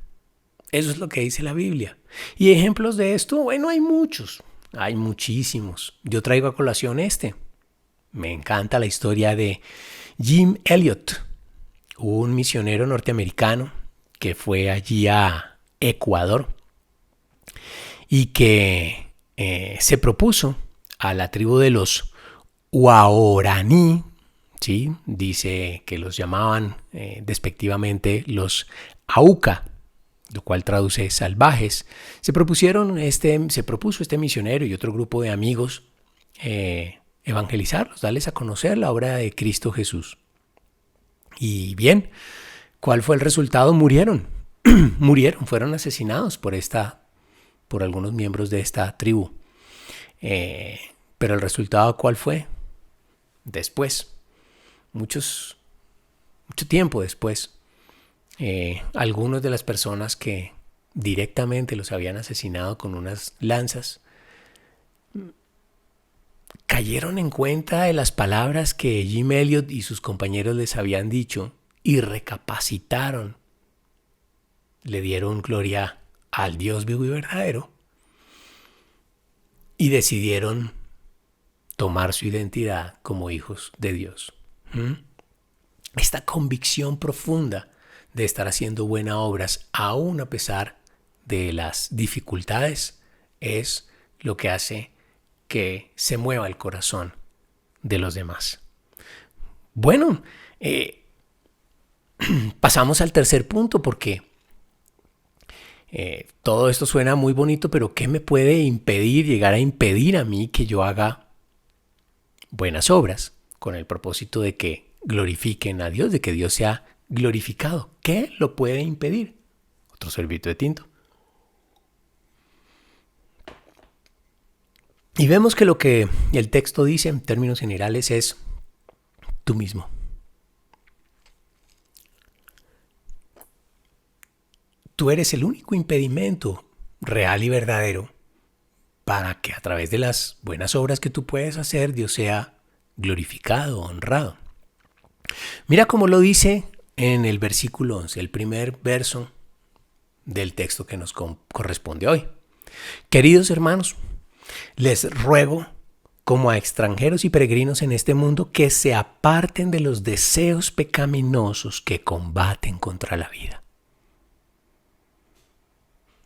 Eso es lo que dice la Biblia. Y ejemplos de esto, bueno, hay muchos, hay muchísimos. Yo traigo a colación este. Me encanta la historia de Jim Elliot, un misionero norteamericano que fue allí a Ecuador y que se propuso a la tribu de los Waorani, ¿sí? Dice que los llamaban despectivamente los Auca, lo cual traduce salvajes. Se propuso este misionero y otro grupo de amigos evangelizarlos, darles a conocer la obra de Cristo Jesús. Y bien, ¿cuál fue el resultado? Murieron, fueron asesinados por algunos miembros de esta tribu. Pero el resultado, ¿cuál fue? Después, mucho tiempo después, algunos de las personas que directamente los habían asesinado con unas lanzas cayeron en cuenta de las palabras que Jim Elliot y sus compañeros les habían dicho y recapacitaron. Le dieron gloria al Dios vivo y verdadero y decidieron tomar su identidad como hijos de Dios. Esta convicción profunda de estar haciendo buenas obras, aún a pesar de las dificultades, es lo que hace que se mueva el corazón de los demás. Bueno, pasamos al tercer punto porque todo esto suena muy bonito, pero ¿qué me puede llegar a impedir a mí que yo haga buenas obras con el propósito de que glorifiquen a Dios, de que Dios sea glorificado? ¿Qué lo puede impedir? Otro sorbito de tinto. Y vemos que lo que el texto dice en términos generales es tú mismo. Tú eres el único impedimento real y verdadero para que a través de las buenas obras que tú puedes hacer, Dios sea glorificado, honrado. Mira cómo lo dice en el versículo 11, el primer verso del texto que nos corresponde hoy. Queridos hermanos, les ruego, como a extranjeros y peregrinos en este mundo, que se aparten de los deseos pecaminosos que combaten contra la vida.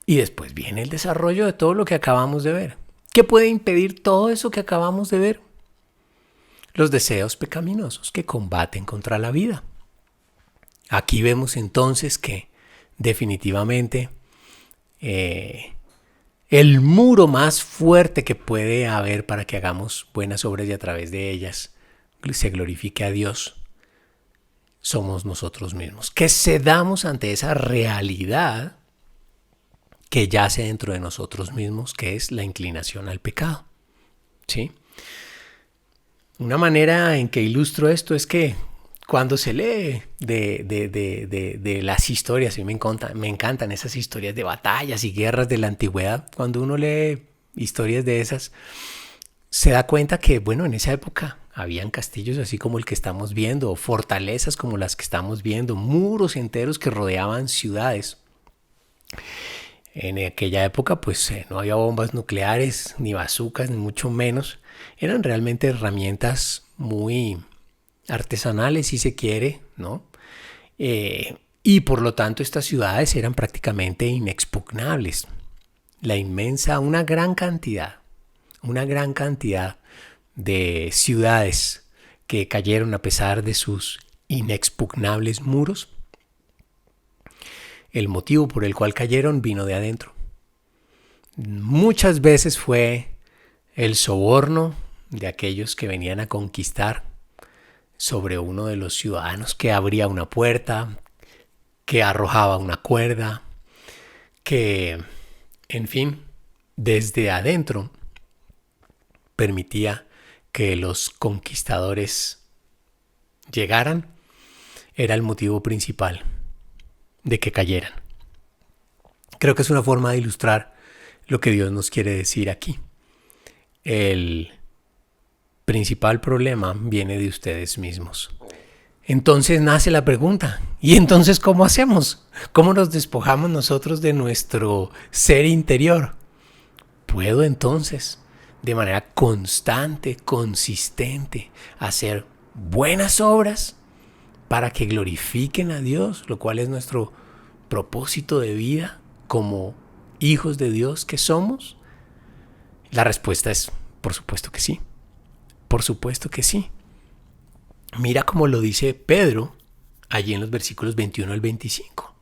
Y después viene el desarrollo de todo lo que acabamos de ver. ¿Qué puede impedir todo eso que acabamos de ver? Los deseos pecaminosos que combaten contra la vida. Aquí vemos entonces que definitivamente el muro más fuerte que puede haber para que hagamos buenas obras y a través de ellas se glorifique a Dios somos nosotros mismos. Que cedamos ante esa realidad que yace dentro de nosotros mismos, que es la inclinación al pecado. ¿sí? Una manera en que ilustro esto es que cuando se lee de las historias, y me encantan esas historias de batallas y guerras de la antigüedad, cuando uno lee historias de esas, se da cuenta que, bueno, en esa época habían castillos así como el que estamos viendo, fortalezas como las que estamos viendo, muros enteros que rodeaban ciudades. En aquella época pues no había bombas nucleares, ni bazucas, ni mucho menos. Eran realmente herramientas muy artesanales, si se quiere, ¿no? Y por lo tanto estas ciudades eran prácticamente inexpugnables. Una gran cantidad de ciudades que cayeron a pesar de sus inexpugnables muros. El motivo por el cual cayeron vino de adentro. Muchas veces fue el soborno de aquellos que venían a conquistar sobre uno de los ciudadanos, que abría una puerta, que arrojaba una cuerda, que, en fin, desde adentro permitía que los conquistadores llegaran. Era el motivo principal de que cayeran. Creo que es una forma de ilustrar lo que Dios nos quiere decir aquí. El principal problema viene de ustedes mismos. Entonces nace la pregunta, ¿y entonces cómo hacemos? ¿Cómo nos despojamos nosotros de nuestro ser interior? ¿Puedo entonces, de manera constante, consistente, hacer buenas obras para que glorifiquen a Dios, lo cual es nuestro propósito de vida como hijos de Dios que somos? La respuesta es, por supuesto que sí. Por supuesto que sí. Mira cómo lo dice Pedro allí en los versículos 21 al 25.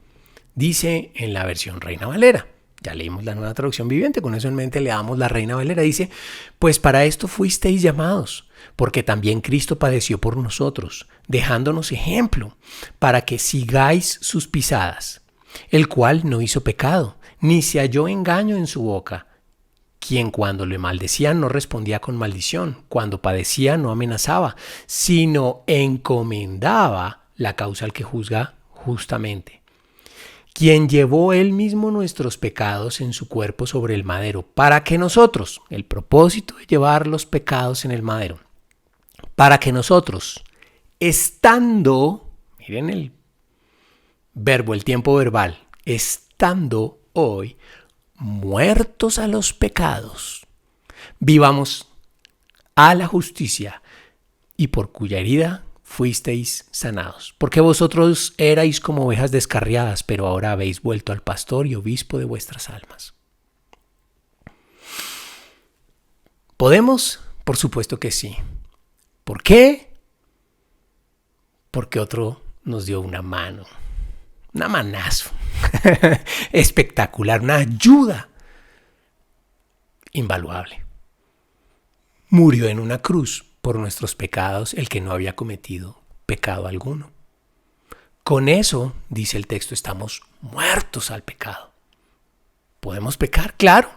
Dice en la versión Reina Valera. Ya leímos la Nueva Traducción Viviente, con eso en mente le damos la Reina Valera. Dice, pues para esto fuisteis llamados, porque también Cristo padeció por nosotros, dejándonos ejemplo, para que sigáis sus pisadas, el cual no hizo pecado, ni se halló engaño en su boca, quien cuando le maldecían no respondía con maldición, cuando padecía no amenazaba, sino encomendaba la causa al que juzga justamente. Quien llevó él mismo nuestros pecados en su cuerpo sobre el madero, para que nosotros, el propósito de llevar los pecados en el madero, para que nosotros, estando, miren el verbo, el tiempo verbal, estando hoy muertos a los pecados, vivamos a la justicia, y por cuya herida fuisteis sanados. Porque vosotros erais como ovejas descarriadas, pero ahora habéis vuelto al pastor y obispo de vuestras almas. ¿Podemos? Por supuesto que sí. ¿Por qué? Porque otro nos dio una mano, una manazo espectacular, una ayuda invaluable. Murió en una cruz por nuestros pecados el que no había cometido pecado alguno. Con eso, dice el texto, estamos muertos al pecado. ¿Podemos pecar? Claro.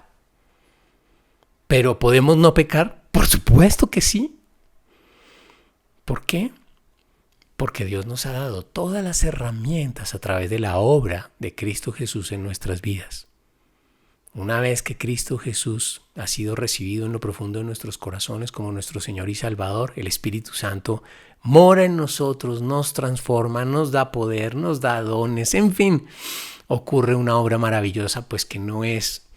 ¿Pero podemos no pecar? Por supuesto que sí. ¿Por qué? Porque Dios nos ha dado todas las herramientas a través de la obra de Cristo Jesús en nuestras vidas. Una vez que Cristo Jesús ha sido recibido en lo profundo de nuestros corazones como nuestro Señor y Salvador, el Espíritu Santo mora en nosotros, nos transforma, nos da poder, nos da dones, en fin, ocurre una obra maravillosa, pues que no es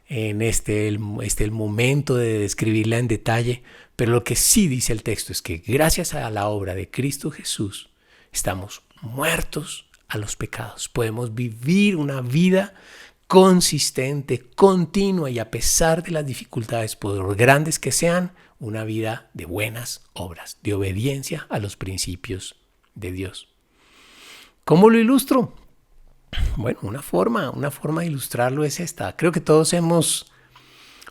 en el momento de describirla en detalle, pero lo que sí dice el texto es que gracias a la obra de Cristo Jesús estamos muertos a los pecados. Podemos vivir una vida consistente, continua y a pesar de las dificultades, por grandes que sean, una vida de buenas obras, de obediencia a los principios de Dios. ¿Cómo lo ilustro? Bueno, una forma de ilustrarlo es esta. Creo que todos hemos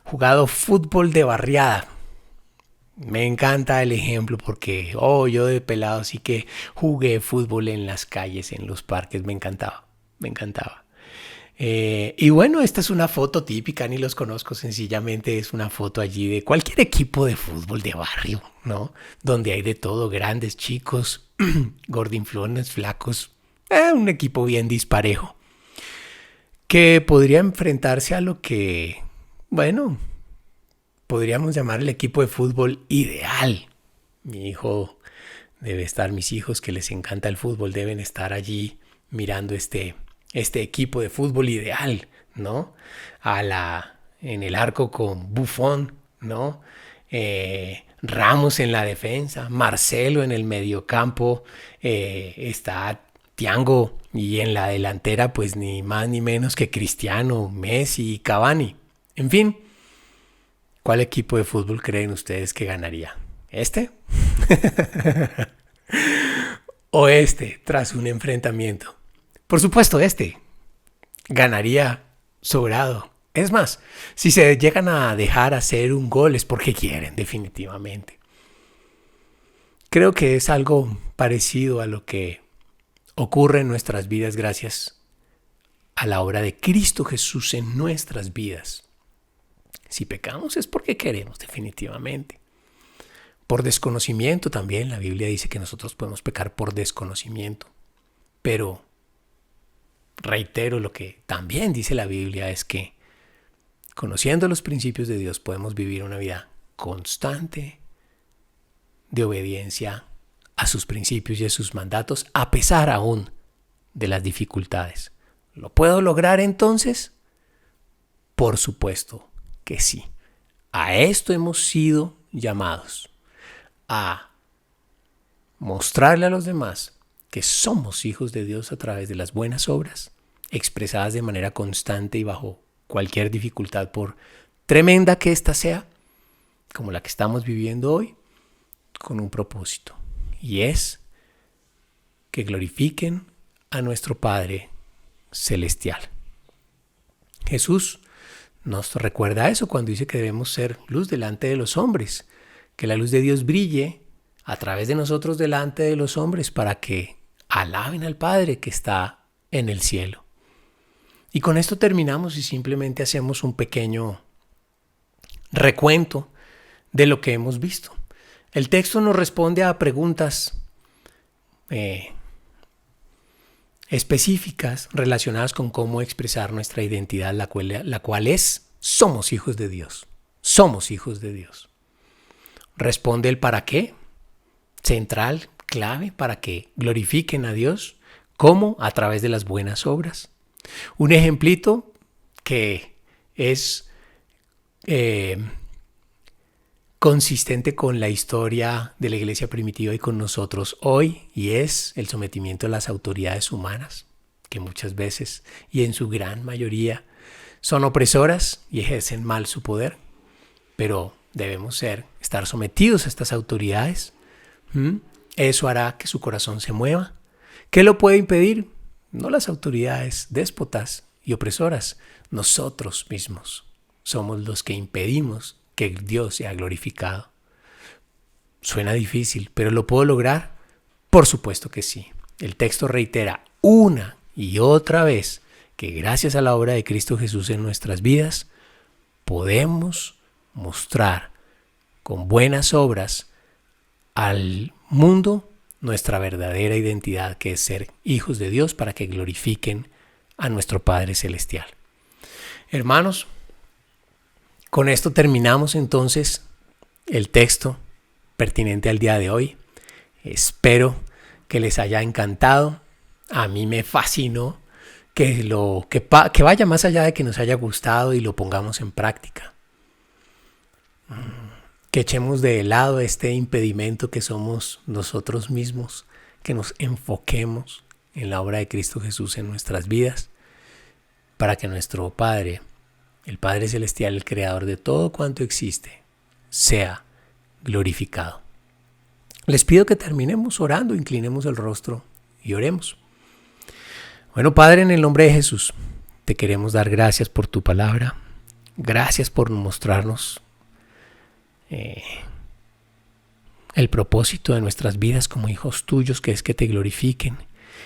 jugado fútbol de barriada. Me encanta el ejemplo porque yo de pelado sí que jugué fútbol en las calles, en los parques, me encantaba. Y bueno, esta es una foto típica, ni los conozco, sencillamente es una foto allí de cualquier equipo de fútbol de barrio, ¿no? Donde hay de todo, grandes, chicos, gordinflones, flacos, un equipo bien disparejo, que podría enfrentarse a lo que, bueno, podríamos llamar el equipo de fútbol ideal. Mis hijos que les encanta el fútbol, deben estar allí mirando este equipo de fútbol ideal, ¿no? En el arco con Buffon, ¿no? Ramos en la defensa, Marcelo en el mediocampo, está Thiago, y en la delantera pues ni más ni menos que Cristiano, Messi y Cavani. En fin, ¿cuál equipo de fútbol creen ustedes que ganaría? ¿Este? ¿O este tras un enfrentamiento? Por supuesto, este ganaría sobrado. Es más, si se llegan a dejar hacer un gol es porque quieren, definitivamente. Creo que es algo parecido a lo que ocurre en nuestras vidas gracias a la obra de Cristo Jesús en nuestras vidas. Si pecamos es porque queremos, definitivamente. Por desconocimiento también, la Biblia dice que nosotros podemos pecar por desconocimiento. Pero reitero, lo que también dice la Biblia es que conociendo los principios de Dios podemos vivir una vida constante de obediencia a sus principios y a sus mandatos, a pesar aún de las dificultades. ¿Lo puedo lograr entonces? Por supuesto que sí. A esto hemos sido llamados, a mostrarle a los demás que somos hijos de Dios a través de las buenas obras, expresadas de manera constante y bajo cualquier dificultad, por tremenda que ésta sea, como la que estamos viviendo hoy, con un propósito, y es que glorifiquen a nuestro Padre Celestial. Jesús nos recuerda eso cuando dice que debemos ser luz delante de los hombres, que la luz de Dios brille a través de nosotros delante de los hombres para que alaben al Padre que está en el cielo. Y con esto terminamos y simplemente hacemos un pequeño recuento de lo que hemos visto. El texto nos responde a preguntas específicas relacionadas con cómo expresar nuestra identidad, la cual es: somos hijos de Dios. Somos hijos de Dios. Responde el para qué, central, clave, para que glorifiquen a Dios. ¿Cómo? A través de las buenas obras. Un ejemplito que es consistente con la historia de la iglesia primitiva y con nosotros hoy, y es el sometimiento a las autoridades humanas, que muchas veces y en su gran mayoría son opresoras y ejercen mal su poder, pero debemos estar sometidos a estas autoridades. Eso hará que su corazón se mueva. ¿Qué lo puede impedir? No las autoridades déspotas y opresoras, nosotros mismos somos los que impedimos que Dios sea glorificado. Suena difícil, pero ¿lo puedo lograr? Por supuesto que sí. El texto reitera una y otra vez que gracias a la obra de Cristo Jesús en nuestras vidas podemos mostrar con buenas obras al mundo nuestra verdadera identidad, que es ser hijos de Dios para que glorifiquen a nuestro Padre Celestial. Hermanos, con esto terminamos entonces el texto pertinente al día de hoy. Espero que les haya encantado. A mí me fascinó que vaya más allá de que nos haya gustado y lo pongamos en práctica. Que echemos de lado este impedimento que somos nosotros mismos, que nos enfoquemos en la obra de Cristo Jesús en nuestras vidas, para que nuestro Padre, el Padre Celestial, el Creador de todo cuanto existe, sea glorificado. Les pido que terminemos orando, inclinemos el rostro y oremos. Bueno, Padre, en el nombre de Jesús, te queremos dar gracias por tu palabra. Gracias por mostrarnos el propósito de nuestras vidas como hijos tuyos, que es que te glorifiquen,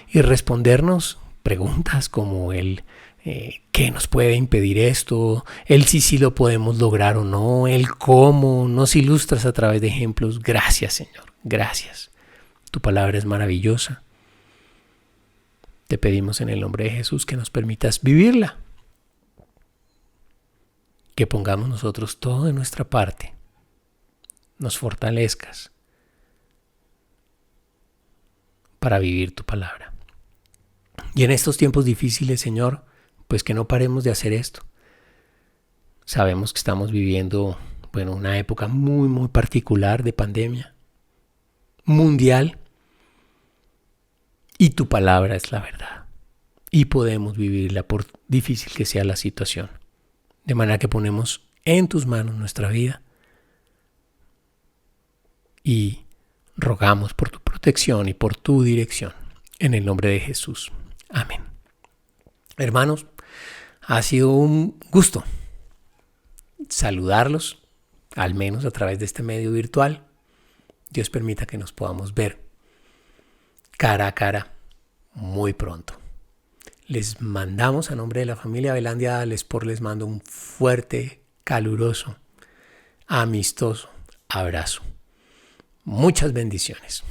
y respondernos preguntas como el qué nos puede impedir esto, el si lo podemos lograr o no, el cómo, nos ilustras a través de ejemplos. Gracias, Señor, gracias. Tu palabra es maravillosa. Te pedimos en el nombre de Jesús que nos permitas vivirla, que pongamos nosotros todo de nuestra parte, nos fortalezcas para vivir tu palabra. Y en estos tiempos difíciles, Señor, pues que no paremos de hacer esto. Sabemos que estamos viviendo, una época muy, muy particular de pandemia mundial, y tu palabra es la verdad. Y podemos vivirla por difícil que sea la situación. De manera que ponemos en tus manos nuestra vida y rogamos por tu protección y por tu dirección. En el nombre de Jesús. Amén. Hermanos, ha sido un gusto saludarlos, al menos a través de este medio virtual. Dios permita que nos podamos ver cara a cara muy pronto. Les mandamos a nombre de la familia Velandia Lespor, les mando un fuerte, caluroso, amistoso abrazo. Muchas bendiciones.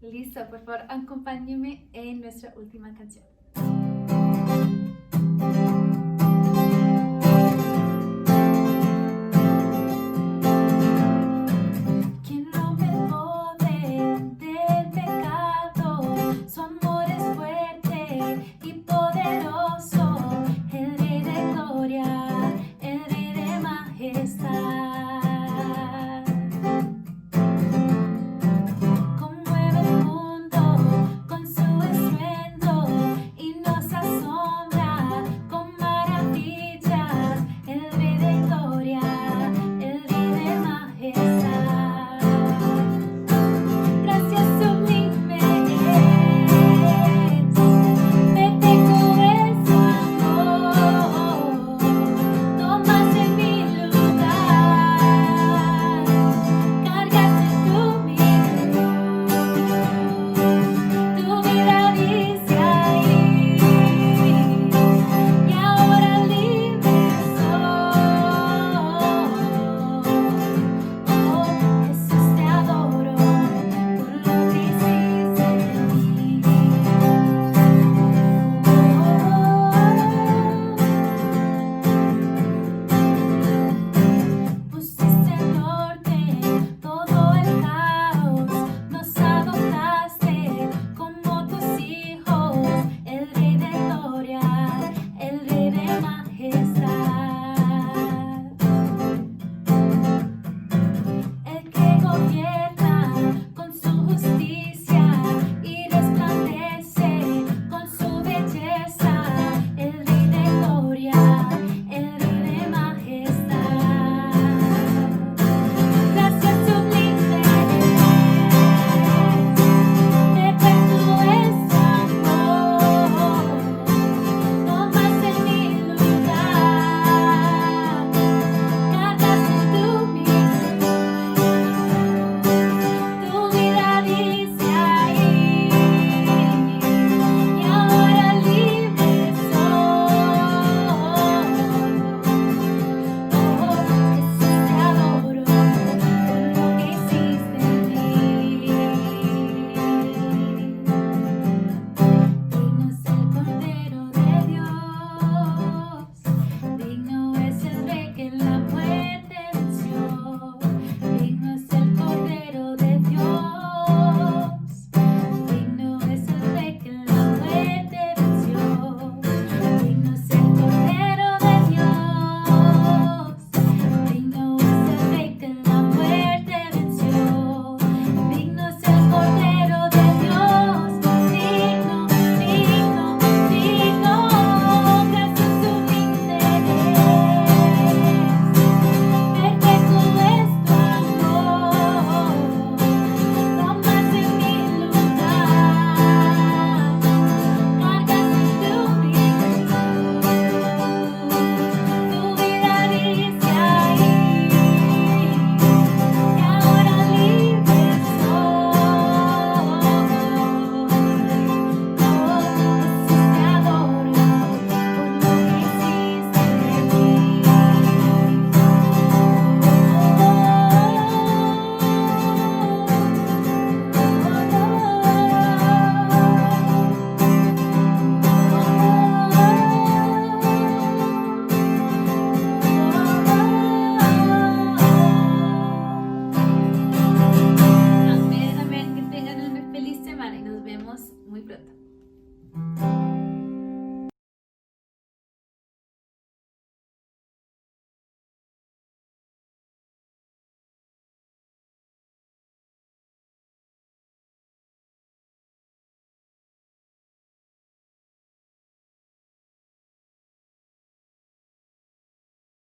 Listo, por favor, acompáñenme en nuestra última canción.